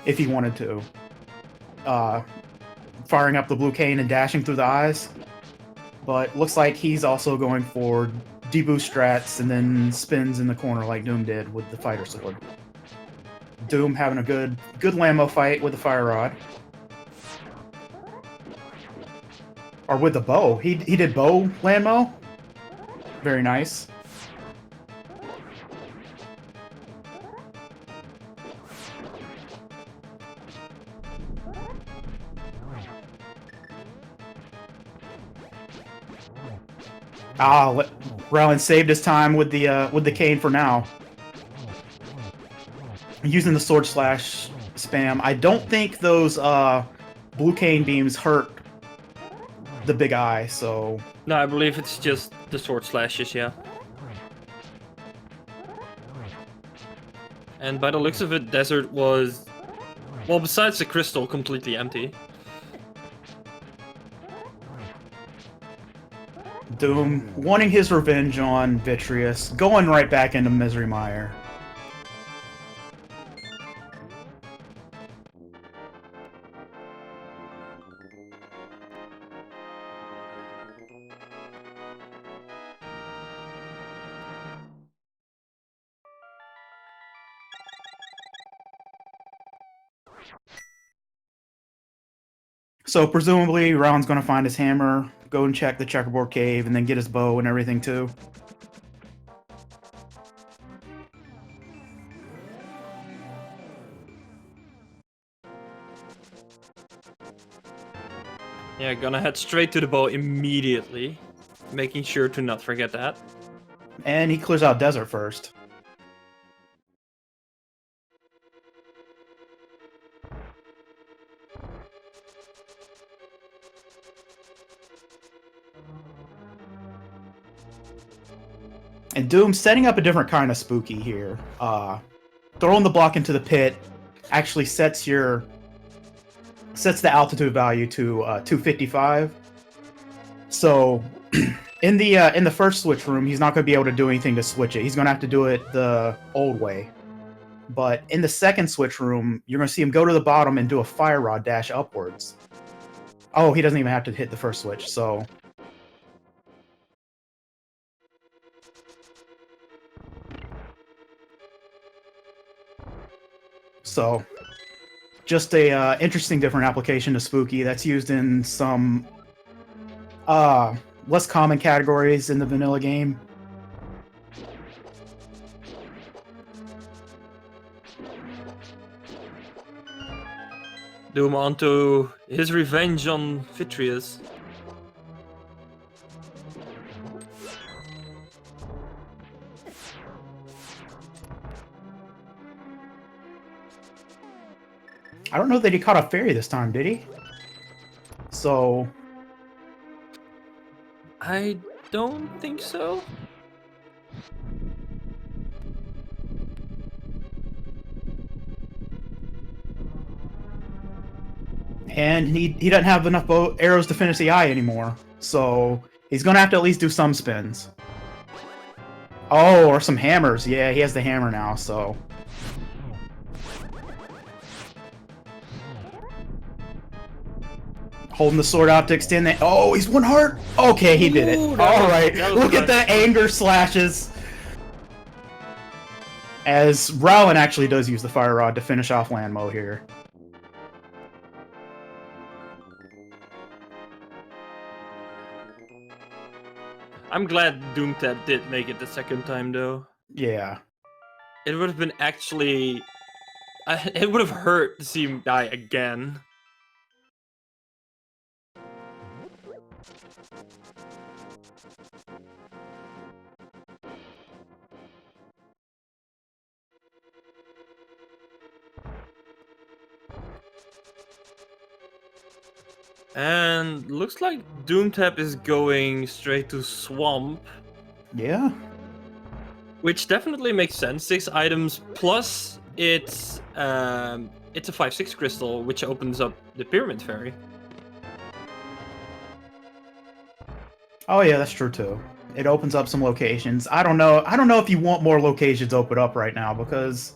if he wanted to. Firing up the blue cane and dashing through the eyes. But looks like he's also going for deboost strats and then spins in the corner like Doom did with the Fighter Sword. Doom having a good Lambo fight with the Fire Rod. Or with the bow. He did bow landmo. Very nice. Ralen saved his time with the cane for now. Using the sword slash spam. I don't think those blue cane beams hurt the big eye, so... No, I believe it's just the sword slashes, yeah. And by the looks of it, Desert was, well, besides the crystal, completely empty. Doom wanting his revenge on Vitreous, going right back into Misery Mire. So presumably, Ralen's going to find his hammer, go and check the checkerboard cave, and then get his bow and everything too. Yeah, gonna head straight to the bow immediately, making sure to not forget that. And he clears out Desert first. And Doom setting up a different kind of spooky here. Throwing the block into the pit actually sets the altitude value to 255. So in the first switch room, he's not going to be able to do anything to switch it. He's going to have to do it the old way. But in the second switch room, you're going to see him go to the bottom and do a fire rod dash upwards. Oh, he doesn't even have to hit the first switch, so... So, just a interesting different application of Spooky that's used in some less common categories in the vanilla game. Doom onto his revenge on Vitreous. I don't know that he caught a fairy this time, did he? So... I don't think so. And he doesn't have enough arrows to finish the eye anymore. So he's going to have to at least do some spins. Oh, or some hammers. Yeah, he has the hammer now, so... Holding the sword out to extend that. Oh, he's one heart. Okay, he did it. All right, look at the anger slashes. As Ralen actually does use the fire rod to finish off Landmo here. I'm glad Doomtap did make it the second time, though. Yeah. It would have been actually... it would have hurt to see him die again. And looks like Doomtap is going straight to Swamp. Yeah. Which definitely makes sense. 6 items plus it's a 5/6 crystal, which opens up the Pyramid Fairy. Oh yeah, that's true too. It opens up some locations. I don't know if you want more locations open up right now because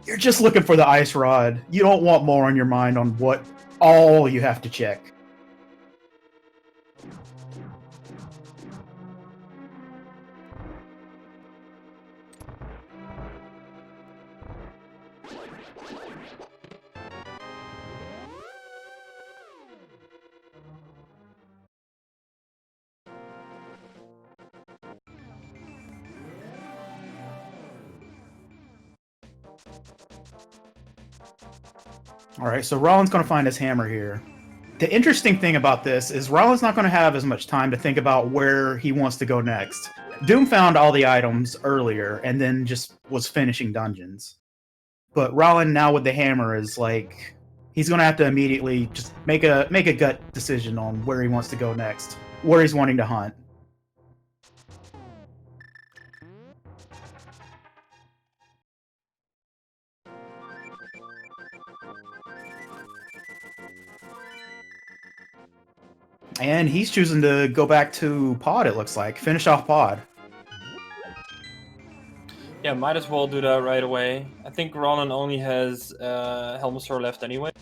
you're just looking for the ice rod. You don't want more on your mind on what all you have to check. All right, so Ralen's going to find his hammer here. The interesting thing about this is Ralen's not going to have as much time to think about where he wants to go next. Doom found all the items earlier and then just was finishing dungeons. But Ralen now with the hammer is like he's going to have to immediately just make a gut decision on where he wants to go next, where he's wanting to hunt. And he's choosing to go back to Pod, it looks like. Finish off Pod. Yeah, might as well do that right away. I think Ralen only has Helmasaur left anyway.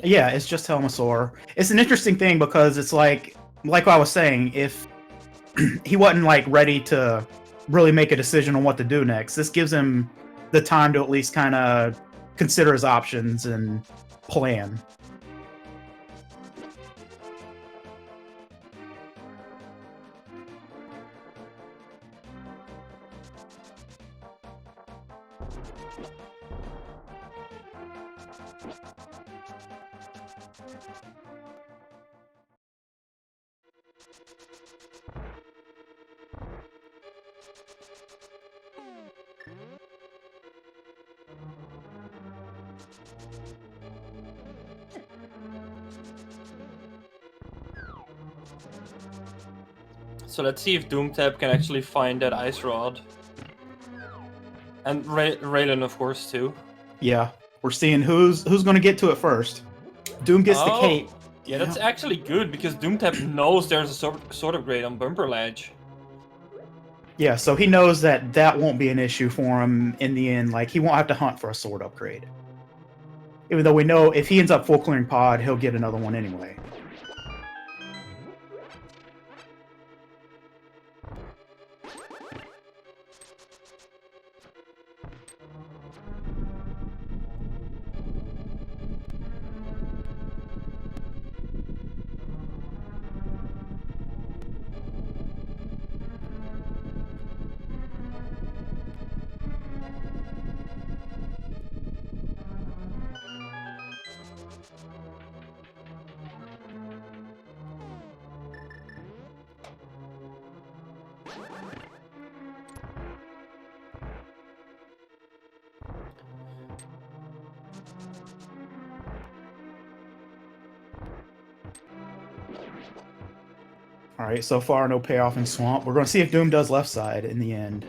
Yeah, it's just Helmasaur. It's an interesting thing because it's like I was saying, if he wasn't like ready to really make a decision on what to do next, this gives him the time to at least kind of consider his options and plan. So let's see if Doomtap can actually find that ice rod. And Ralen, of course, too. Yeah, we're seeing who's going to get to it first. Doom gets the cape. Yeah, that's actually good because Doomtap knows there's a sort of grade on Bumper Ledge. Yeah, so he knows that won't be an issue for him in the end. Like, he won't have to hunt for a sword upgrade. Even though we know if he ends up full clearing Pod, he'll get another one anyway. Alright, so far no payoff in Swamp. We're going to see if Doom does left side in the end.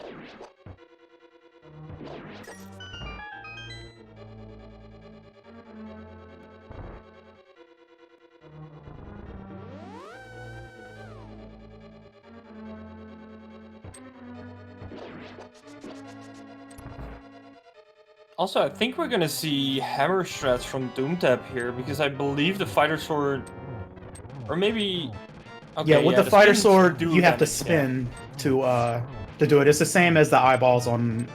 Also, I think we're gonna see hammer shreds from Doomtap here because I believe the fighter sword, or maybe. Okay, yeah, with the fighter spins sword, do you have to damage, spin to do it. It's the same as the eyeballs on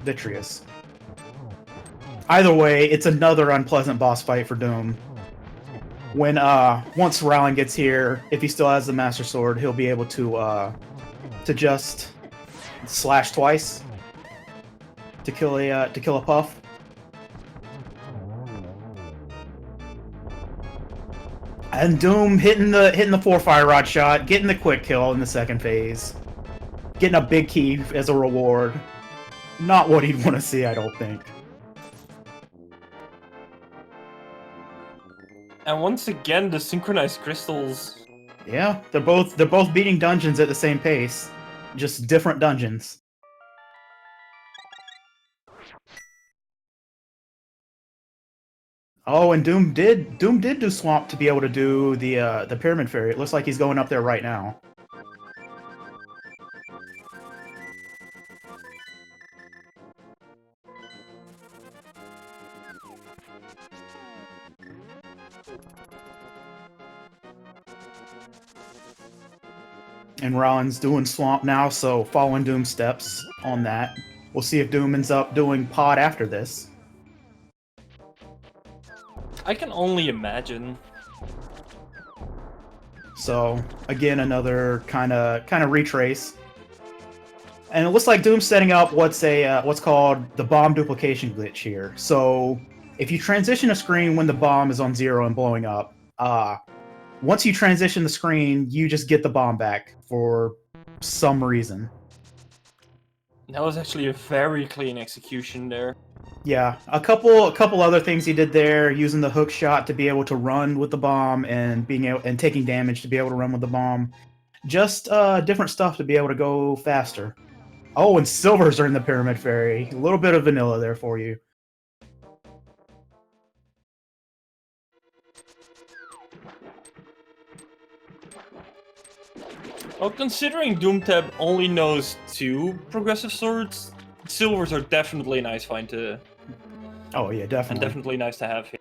Vitreous. Either way, it's another unpleasant boss fight for Doom. When once Ralen gets here, if he still has the Master Sword, he'll be able to just slash twice to kill a puff. And Doom hitting the 4 fire rod shot, getting the quick kill in the second phase, getting a big key as a reward. Not what he'd want to see, I don't think. And once again, the synchronized crystals. Yeah, they're both beating dungeons at the same pace, just different dungeons. Oh, and Doom did do Swamp to be able to do the Pyramid Fairy. It looks like he's going up there right now. And Ralen's doing Swamp now, so following Doom's steps on that. We'll see if Doom ends up doing Pod after this. I can only imagine. So again, another kind of retrace. And it looks like Doom's setting up what's called the bomb duplication glitch here. So if you transition a screen when the bomb is on 0 and blowing up, once you transition the screen, you just get the bomb back for some reason. That was actually a very clean execution there. Yeah, a couple other things he did there, using the hook shot to be able to run with the bomb and taking damage to be able to run with the bomb. Just different stuff to be able to go faster. Oh, and silvers are in the Pyramid Fairy. A little bit of vanilla there for you. Well, considering Doomtap only knows 2 progressive swords, silvers are definitely a nice find to... Oh yeah, definitely. And definitely nice to have here.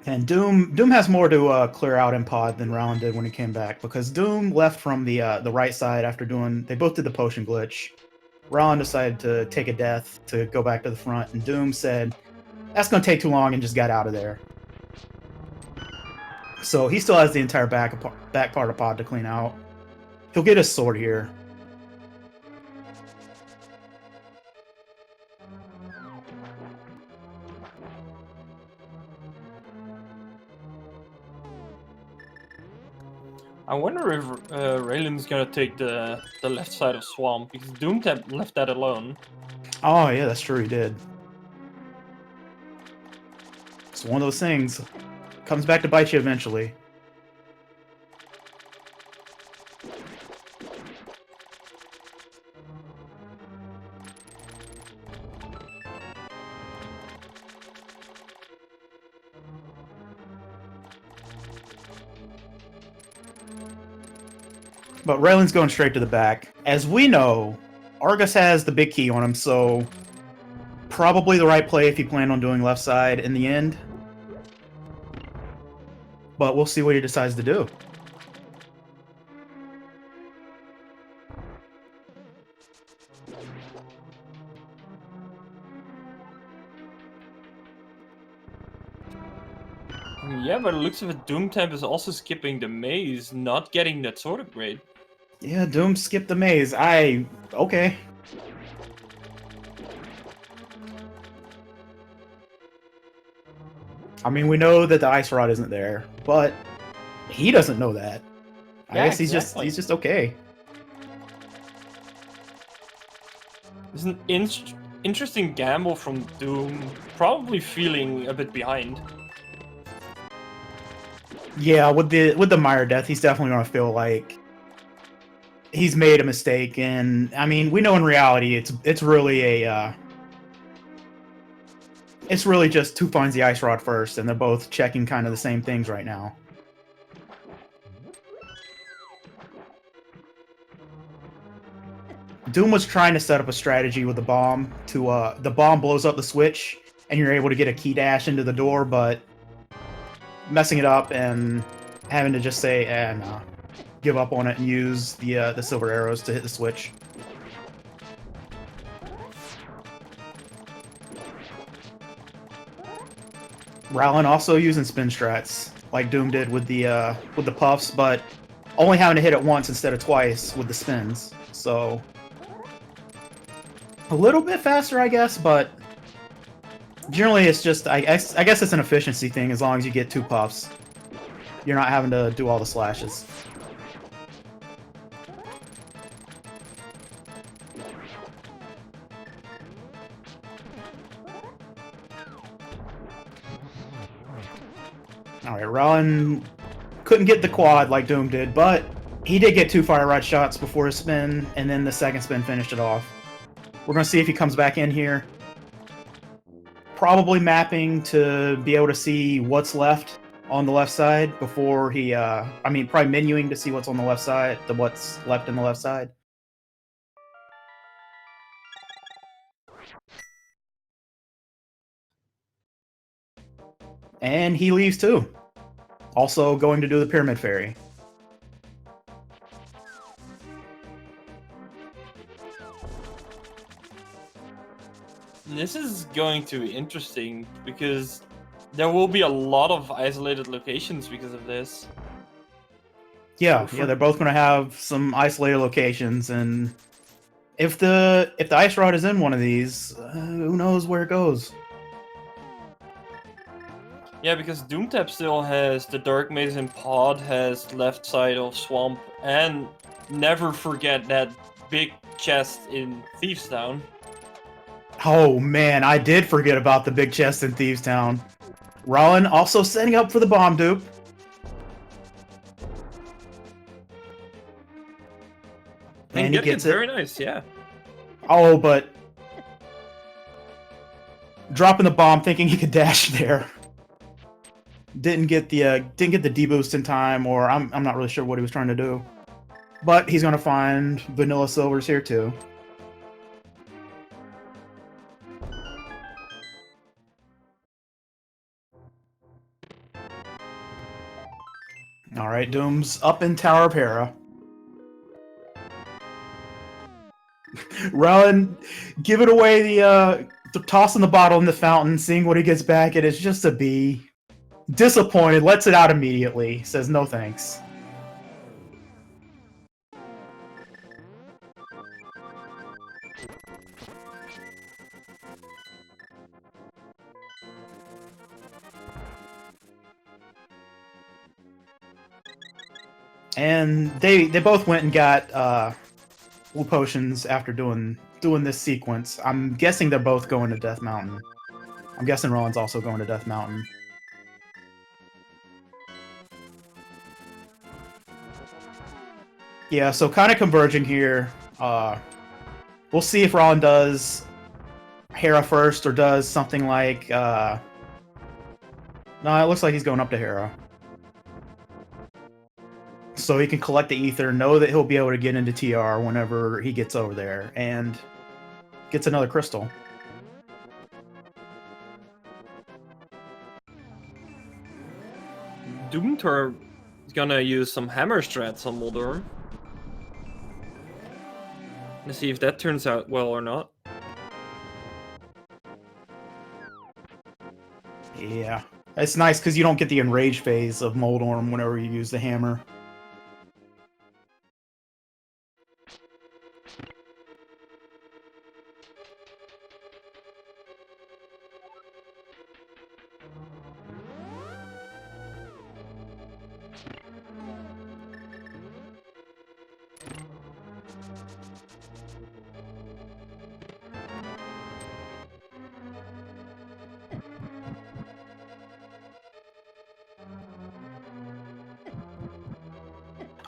And Doom has more to clear out in Pod than Ralen did when he came back, because Doom left from the right side after they both did the potion glitch. Ralen decided to take a death to go back to the front, and Doom said, that's going to take too long, and just got out of there. So he still has the entire back part of Pod to clean out. He'll get his sword here. I wonder if Ralen's gonna take the left side of Swamp, because Doomtap left that alone. Oh yeah, that's true, he did. It's one of those things. Comes back to bite you eventually. But Ralen's going straight to the back. As we know, Argus has the big key on him, so probably the right play if he planned on doing left side in the end. But we'll see what he decides to do. Yeah, but it looks of it, Doomtap is also skipping the maze, not getting that sword upgrade. Yeah, Doom skipped the maze. Okay. I mean, we know that the ice rod isn't there, but he doesn't know that. I guess exactly. he's just okay. It's an interesting gamble from Doom, probably feeling a bit behind. Yeah, with the Meyer death, he's definitely gonna feel like he's made a mistake, and I mean, we know in reality it's really it's really just who finds the ice rod first, and they're both checking kind of the same things right now. Doom was trying to set up a strategy with the bomb to the bomb blows up the switch, and you're able to get a key dash into the door, but messing it up and having to just say, nah, give up on it and use the silver arrows to hit the switch. Ralen also using spin strats like Doom did with the puffs, but only having to hit it once instead of twice with the spins. So a little bit faster, I guess, but generally it's just I guess it's an efficiency thing. As long as you get 2 puffs, you're not having to do all the slashes. Alright, Ralen couldn't get the quad like Doom did, but he did get 2 fire rod shots before his spin, and then the second spin finished it off. We're going to see if he comes back in here. Probably mapping to be able to see what's left on the left side before he, probably menuing to see what's on the left side, what's left in the left side. And he leaves too. Also going to do the Pyramid Fairy. This is going to be interesting because there will be a lot of isolated locations because of this. Yeah, they're both going to have some isolated locations, and if the ice rod is in one of these, who knows where it goes? Yeah, because Doomtap still has the Dark Maze and Pod, has left side of Swamp, and never forget that big chest in Thieves Town. Oh man, I did forget about the big chest in Thieves Town. Ralen also setting up for the bomb dupe. And he gets it. Very nice, yeah. Oh, but dropping the bomb, thinking he could dash there. Didn't get the deboost in time, or I'm not really sure what he was trying to do. But he's gonna find Vanilla Silvers here too. All right, Doom's up in Tower of Hera. Ralen giving away the tossing the bottle in the fountain, seeing what he gets back. It is just a B. Disappointed, lets it out immediately. Says no thanks. And they both went and got blue potions after doing this sequence. I'm guessing they're both going to Death Mountain. I'm guessing Roland's also going to Death Mountain. Yeah, so kind of converging here. We'll see if Roland does Hera first or does something like... No, it looks like he's going up to Hera. So he can collect the ether, know that he'll be able to get into TR whenever he gets over there, and gets another crystal. Doomtap is gonna use some hammer strats on Moldor. Let's see if that turns out well or not. Yeah. It's nice because you don't get the enrage phase of Moldorm whenever you use the hammer.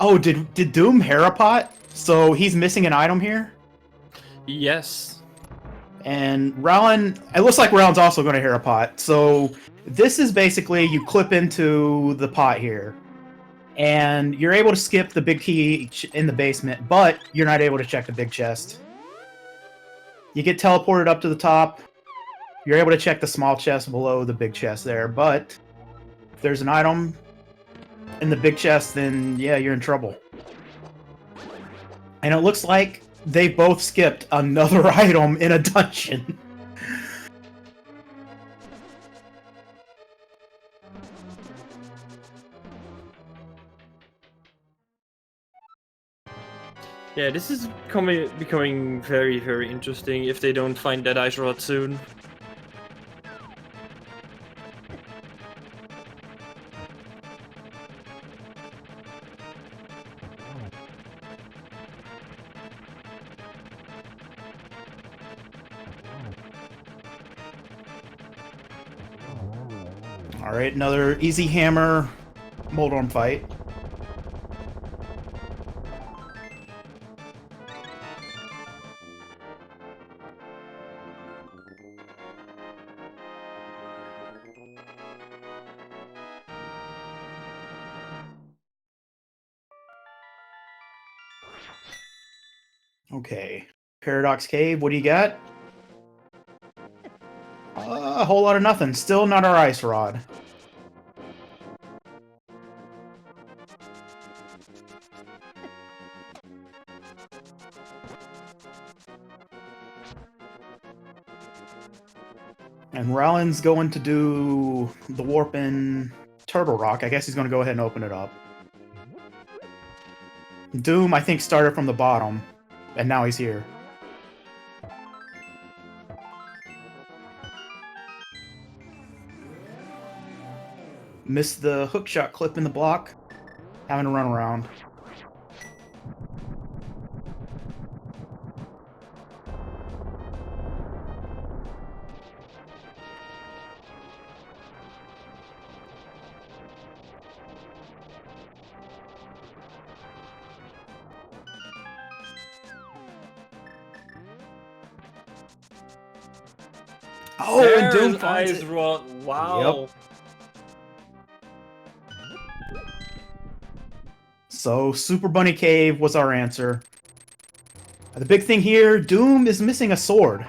Oh, did Doom Harapot? So he's missing an item here? Yes. And Ralen, it looks like Ralen's also going to Harapot. So this is basically you clip into the pot here. And you're able to skip the big key in the basement, but you're not able to check the big chest. You get teleported up to the top. You're able to check the small chest below the big chest there, but if there's an item in the big chest, then yeah, you're in trouble. And it looks like they both skipped another item in a dungeon. Yeah, this is becoming very, very interesting if they don't find that ice rod soon. Alright, another easy hammer Moldorm fight. Okay, Paradox Cave, what do you got? A whole lot of nothing. Still not our ice rod. And Ralen's going to do the warp in Turtle Rock. I guess he's going to go ahead and open it up. Doom, I think, started from the bottom, and now he's here. Missed the hookshot clip in the block. Having to run around. Oh, and Doom finds it. Wow. Yep. So, Super Bunny Cave was our answer. The big thing here, Doom is missing a sword.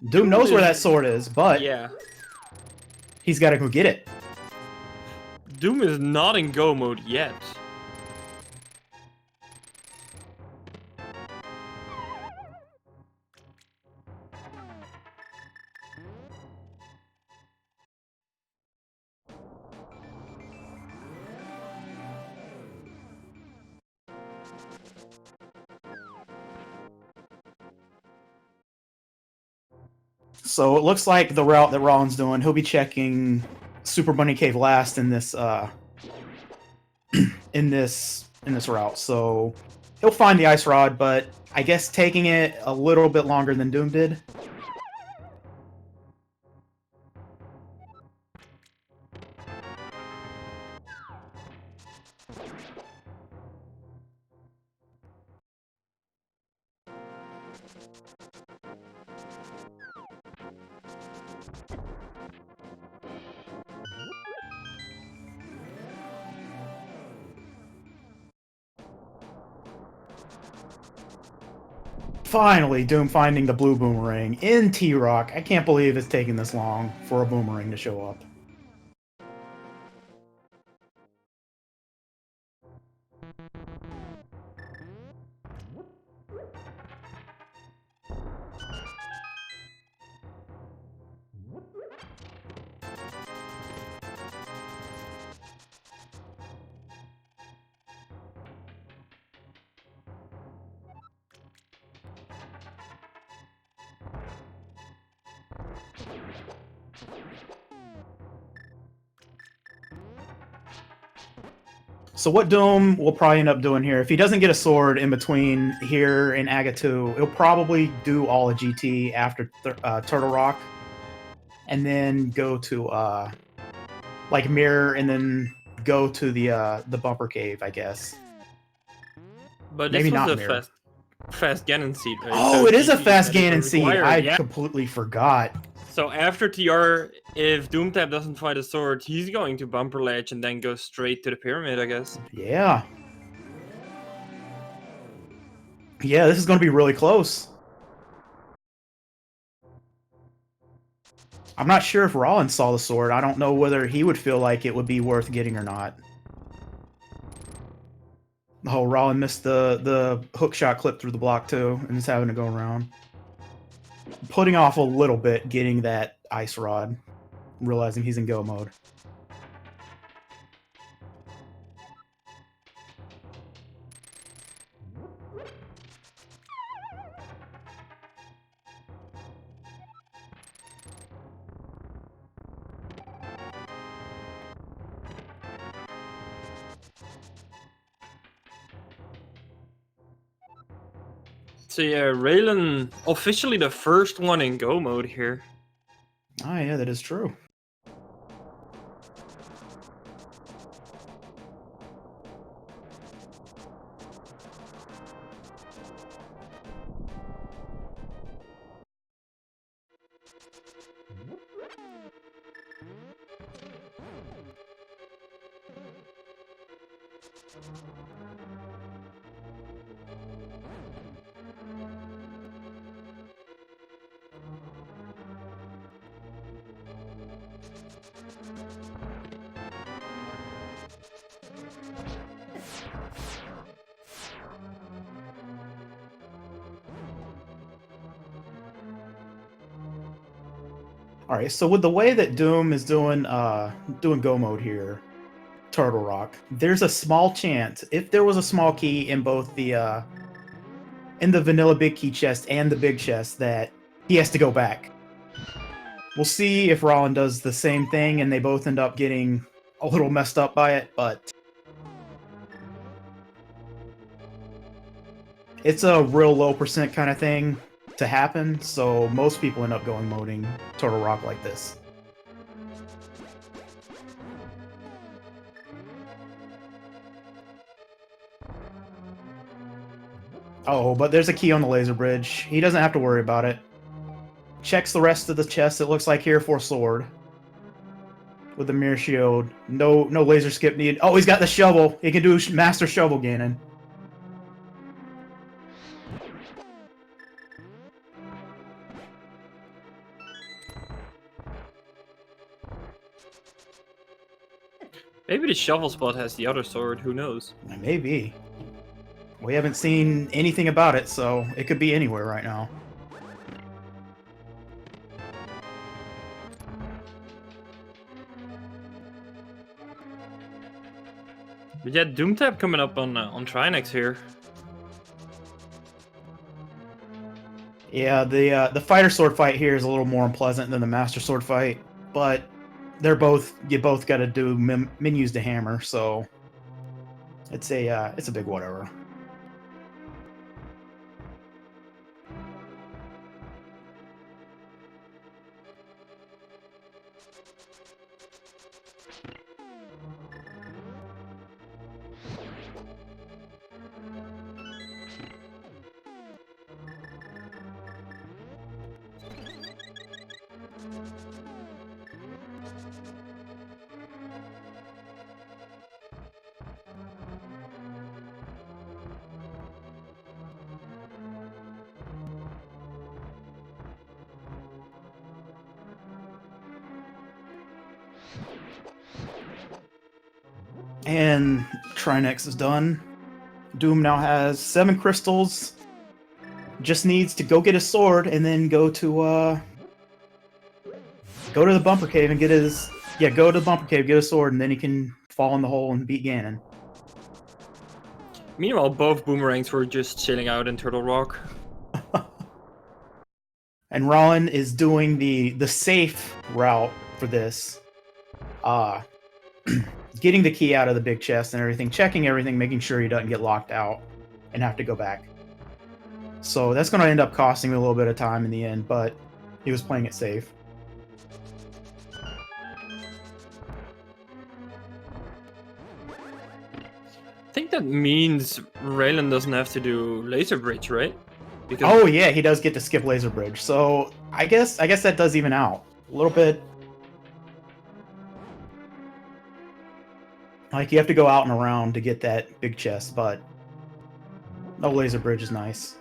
Doom knows where that sword is, but yeah, he's got to go get it. Doom is not in go mode yet. So it looks like the route that Ralen's doing, he'll be checking Super Bunny Cave last in this in this route. So he'll find the ice rod, but I guess taking it a little bit longer than Doom did. Finally, Doom finding the blue boomerang in T-Rock. I can't believe it's taking this long for a boomerang to show up. So what Doom will probably end up doing here, if he doesn't get a sword in between here and Aga 2, he'll probably do all of GT after Turtle Rock, and then go to like Mirror, and then go to the Bumper Cave, I guess. But Maybe this was not a Mirror. fast Ganon seed, right? Oh, So it is a GT fast isn't Ganon seed. required, I yeah. completely forgot. So after TR, if Doomtap doesn't find a sword, he's going to Bumper Ledge and then go straight to the pyramid, I guess. Yeah. Yeah, this is going to be really close. I'm not sure if Ralen saw the sword. I don't know whether he would feel like it would be worth getting or not. Oh, Ralen missed the hookshot clip through the block too, and is having to go around. Putting off a little bit getting that ice rod, realizing he's in go mode. So yeah, Ralen officially the first one in go mode here. Oh yeah, that is true. All right, so with the way that Doom is doing Go mode here, Turtle Rock, there's a small chance, if there was a small key in both the in the vanilla big key chest and the big chest, that he has to go back. We'll see if Ralen does the same thing and they both end up getting a little messed up by it, but it's a real low percent kind of thing to happen, so most people end up going moding Turtle Rock like this. Oh, but there's a key on the laser bridge. He doesn't have to worry about it. Checks the rest of the chest, it looks like here for sword. With the mirror shield. No laser skip needed. Oh, he's got the shovel. He can do master shovel Ganon. Maybe the shovel spot has the other sword, who knows? Maybe. We haven't seen anything about it, so it could be anywhere right now. But yeah, Doomtap coming up on Trinex here. Yeah, the fighter sword fight here is a little more unpleasant than the master sword fight, but you both got to do menus to hammer, so it's a big whatever. And Trinex is done. Doom now has 7 crystals. Just needs to go get his sword and then go to the bumper cave and get his go to the bumper cave, get his sword, and then he can fall in the hole and beat Ganon. Meanwhile, both boomerangs were just chilling out in Turtle Rock. And Ralen is doing the safe route for this. Getting the key out of the big chest and everything, checking everything, making sure he doesn't get locked out and have to go back. So that's going to end up costing me a little bit of time in the end, but he was playing it safe. I think that means Ralen doesn't have to do laser bridge, right? Because... Oh yeah, he does get to skip laser bridge. So I guess that does even out a little bit. Like, you have to go out and around to get that big chest, but no laser bridge is nice.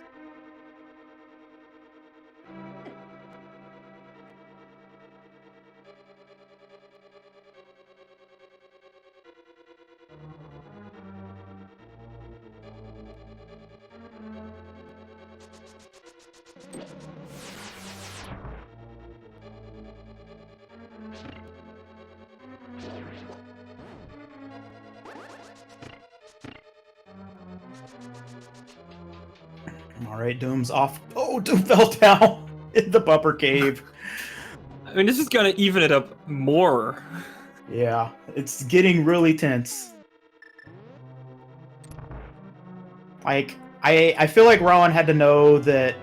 Alright, Doom's off. Oh, Doom fell down in the bumper cave. I mean, this is gonna even it up more. Yeah, it's getting really tense. Like, I feel like Ralen had to know that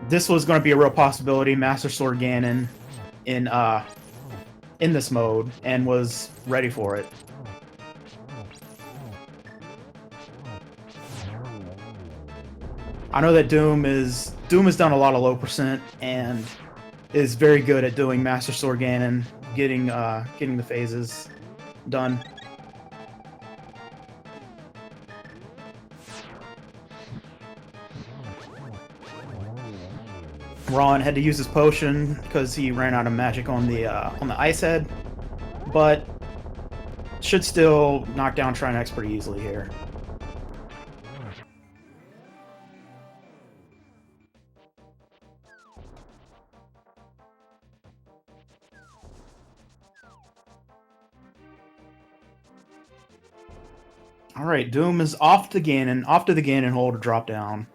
this was going to be a real possibility, Master Sword Ganon, in this mode, and was ready for it. I know that Doom has done a lot of low percent and is very good at doing Master Sword Ganon, getting the phases done. Ron had to use his potion because he ran out of magic on the ice head, but should still knock down Trinex pretty easily here. All right, Doom is off to the Ganon hole to drop down.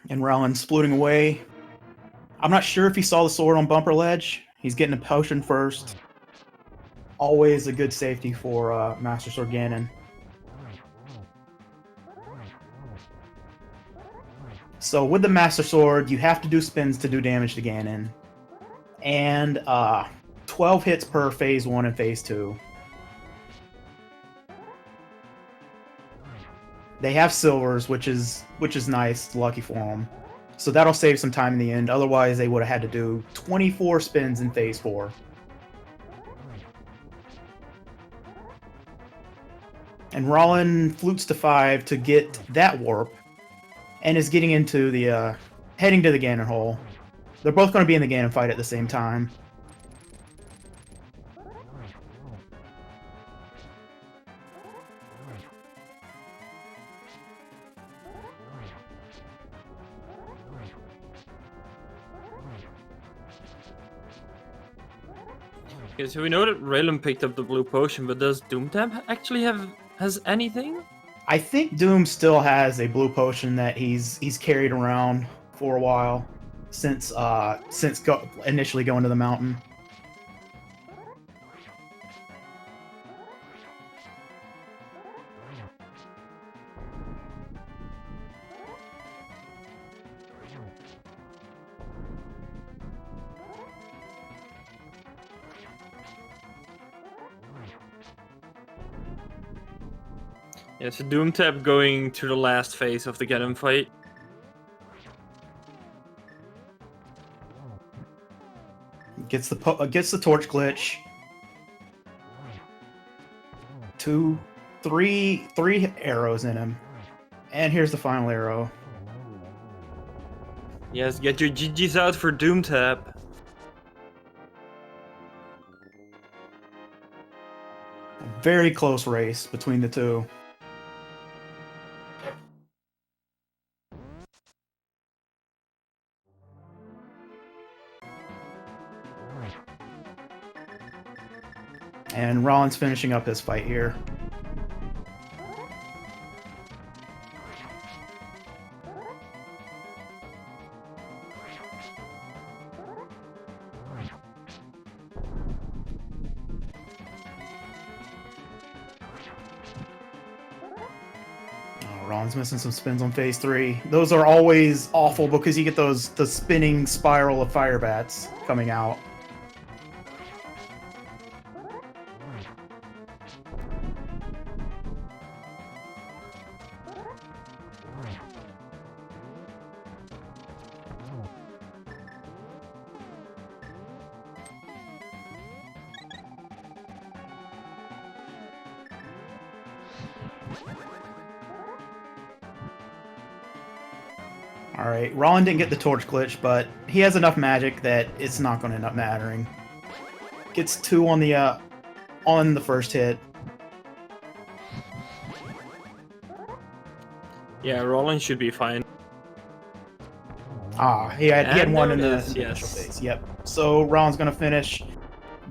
And Ralen's floating away. I'm not sure if he saw the sword on Bumper Ledge. He's getting a potion first. Always a good safety for Master Sword Ganon. So with the Master Sword, you have to do spins to do damage to Ganon. And 12 hits per Phase 1 and Phase 2. They have silvers, which is nice, lucky for them. So that'll save some time in the end. Otherwise, they would have had to do 24 spins in Phase 4. And Ralen flutes to 5 to get that warp, and is getting into the heading to the Ganon hole. They're both going to be in the Ganon fight at the same time. Okay, so we know that Ralen picked up the blue potion, but does Doomtap actually has anything? I think Doom still has a blue potion that he's carried around for a while since initially going to the mountain. Yeah, so Doomtap going to the last phase of the Ganon fight. Gets the torch glitch. 2, 3 arrows in him. And here's the final arrow. Yes, get your GGs out for Doomtap. Very close race between the two. And Ralen's finishing up his fight here. Ralen's missing some spins on Phase 3. Those are always awful because you get the spinning spiral of fire bats coming out. Alright, Ralen didn't get the torch glitch, but he has enough magic that it's not going to end up mattering. Gets 2 on the first hit. Yeah, Ralen should be fine. He had one in the is, initial yes. phase. Yep. So Ralen's going to finish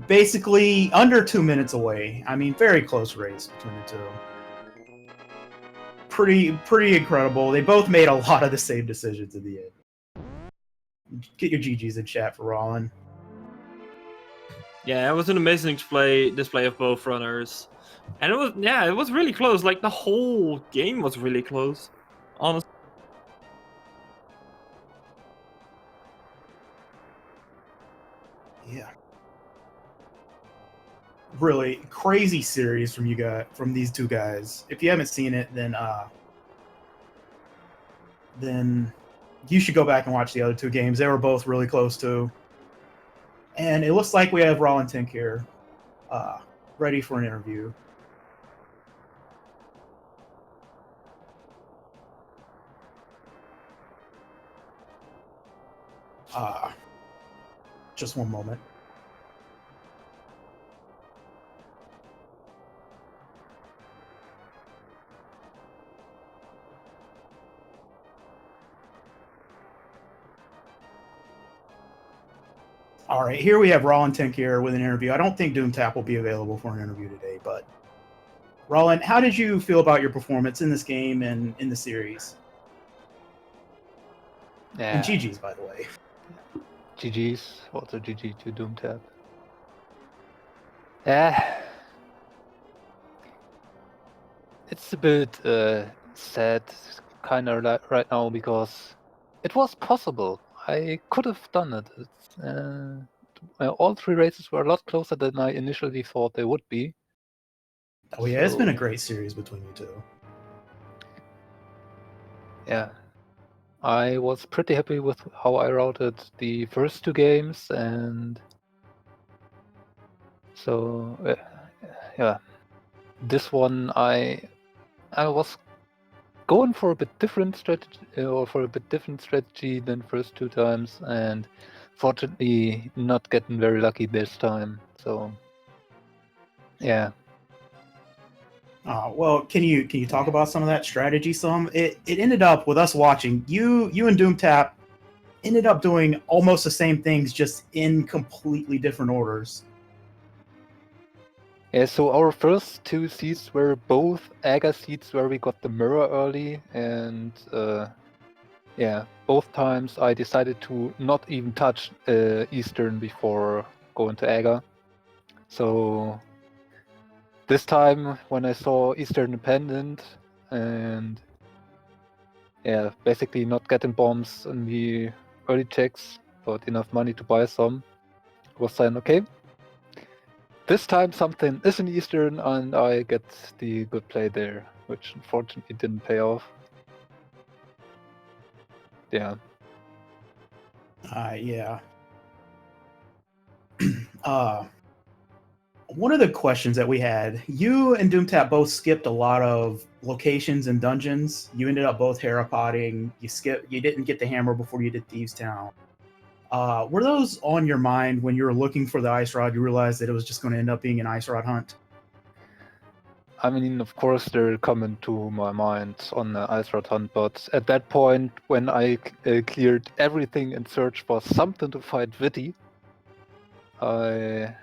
basically under 2 minutes away. I mean, very close race between the two. Pretty incredible. They both made a lot of the same decisions in the end. Get your GGs in chat for Ralen. Yeah, it was an amazing display of both runners. And it was really close. Like the whole game was really close. Honestly. Yeah. Really crazy series from these two guys. If you haven't seen it, then you should go back and watch the other two games. They were both really close too. And it looks like we have Ralen Tankir ready for an interview. Just one moment. All right, here we have Ralen Tankir with an interview. I don't think Doomtap will be available for an interview today, but Ralen, how did you feel about your performance in this game and in the series? And Yeah, GG's, by the way. GG's, also GG to Doomtap. Yeah, it's a bit sad kind of right now because it was possible. I could have done it. All three races were a lot closer than I initially thought they would be. Oh yeah, it's been a great series between you two. Yeah, I was pretty happy with how I routed the first two games, and so yeah, this one I was going for a bit different strategy than first two times, and fortunately not getting very lucky this time. So yeah. Well, can you talk about some of that strategy? It ended up with us watching you and Doomtap ended up doing almost the same things, just in completely different orders. Yeah, so our first two seeds were both Aga seeds where we got the mirror early, and yeah, both times I decided to not even touch Eastern before going to Aga. So this time when I saw Eastern Independent and yeah, basically not getting bombs in the early checks, but enough money to buy some, I was saying, okay, this time something is in Eastern and I get the good play there, which unfortunately didn't pay off. Yeah. Yeah. One of the questions that we had, you and Doomtap both skipped a lot of locations and dungeons. You ended up both Herapotting. You didn't get the hammer before you did Thieves Town. Were those on your mind when you were looking for the ice rod? You realized that it was just going to end up being an ice rod hunt? I mean, of course, they're coming to my mind on the Ice Rod hunt, but at that point, when I cleared everything in search for something to fight Vitty, I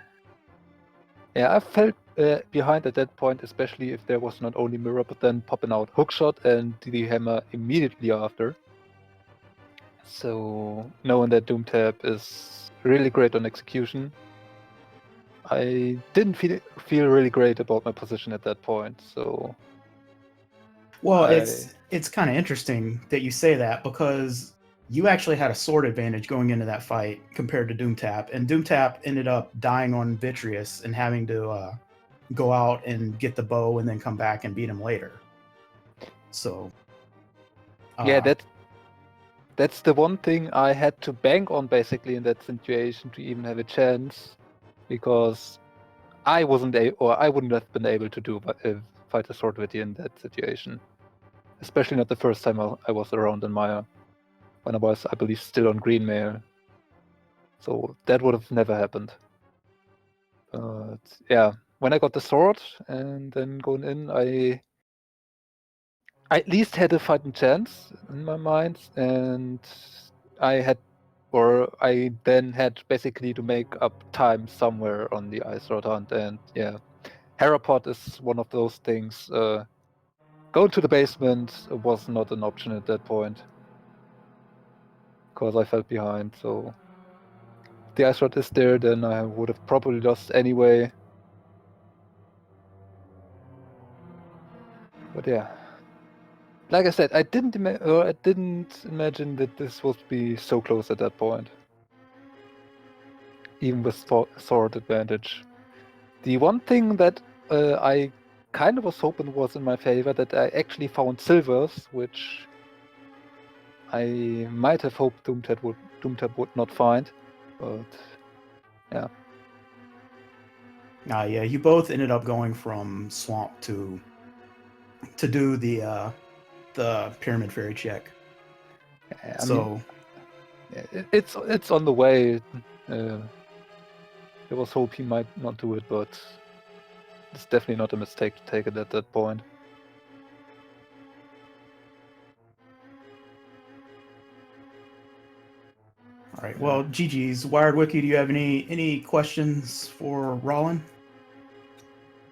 felt behind at that point, especially if there was not only mirror, but then popping out hookshot and the hammer immediately after. So knowing that Doomtap is really great on execution, I didn't feel really great about my position at that point. So Well, it's kind of interesting that you say that, because you actually had a sword advantage going into that fight compared to Doomtap, and Doomtap ended up dying on Vitreous and having to go out and get the bow and then come back and beat him later. So yeah, that's the one thing I had to bank on basically in that situation to even have a chance, because I wouldn't have been able to fight a sword Vitty in that situation. Especially not the first time I was around in Maya, when I was, I believe, still on Green Mail. So that would have never happened. But yeah, when I got the sword and then going in, I at least had a fighting chance in my mind, and I then had basically to make up time somewhere on the Ice Road hunt, and yeah, Herapod is one of those things. Going to the basement was not an option at that point, because I fell behind, so if the Ice Rod is there, then I would have probably lost anyway. But yeah. Like I said, I didn't imagine that this would be so close at that point. Even with sword advantage. The one thing that I kind of was hoping was in my favor, that I actually found silvers, which I might have hoped Doomtap would not find, but yeah. yeah, you both ended up going from swamp to do the pyramid fairy check. I mean, Yeah, it's on the way. There was hope he might not do it, but it's definitely not a mistake to take it at that point. All right. Well, GG's. Wired Wiki, do you have any questions for Ralen?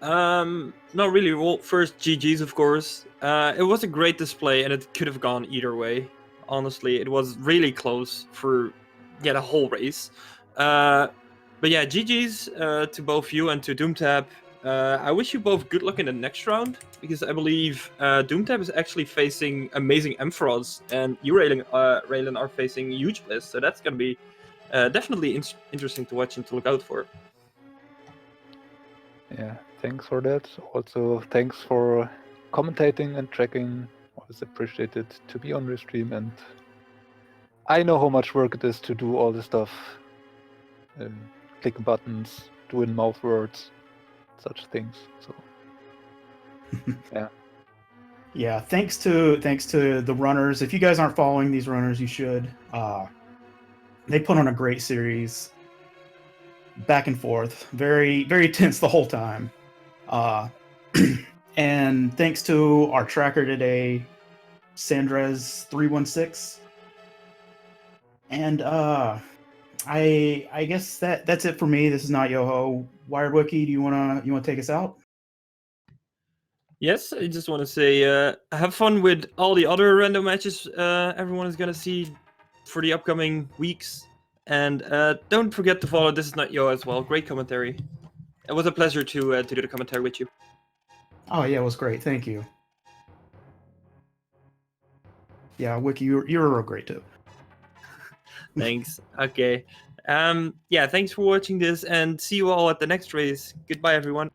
Not really. Well, first, GG's, of course. It was a great display, and it could have gone either way. Honestly, it was really close for the whole race. But yeah, GG's to both you and to Doomtap. I wish you both good luck in the next round, because I believe Doomtap is actually facing amazing Ampharos, and you, Ralen, are facing huge Bliss, so that's going to be definitely interesting to watch and to look out for. Yeah, thanks for that. Also, thanks for commentating and tracking. Always appreciated to be on your stream, and I know how much work it is to do all this stuff. Clicking buttons, doing mouth words, such things. So yeah. Yeah, thanks to the runners. If you guys aren't following these runners, you should. They put on a great series, back and forth, very very tense the whole time. And thanks to our tracker today, Sandres316. And I guess that's it for me. This is not Yoho. Wired Wiki, do you wanna take us out? Yes, I just want to say have fun with all the other random matches everyone is going to see for the upcoming weeks. And don't forget to follow This Is Not Yo as well. Great commentary. It was a pleasure to do the commentary with you. Oh, yeah, it was great. Thank you. Yeah, Wiki, you're real great, too. Thanks. Okay. Yeah, thanks for watching this, and see you all at the next race. Goodbye, everyone.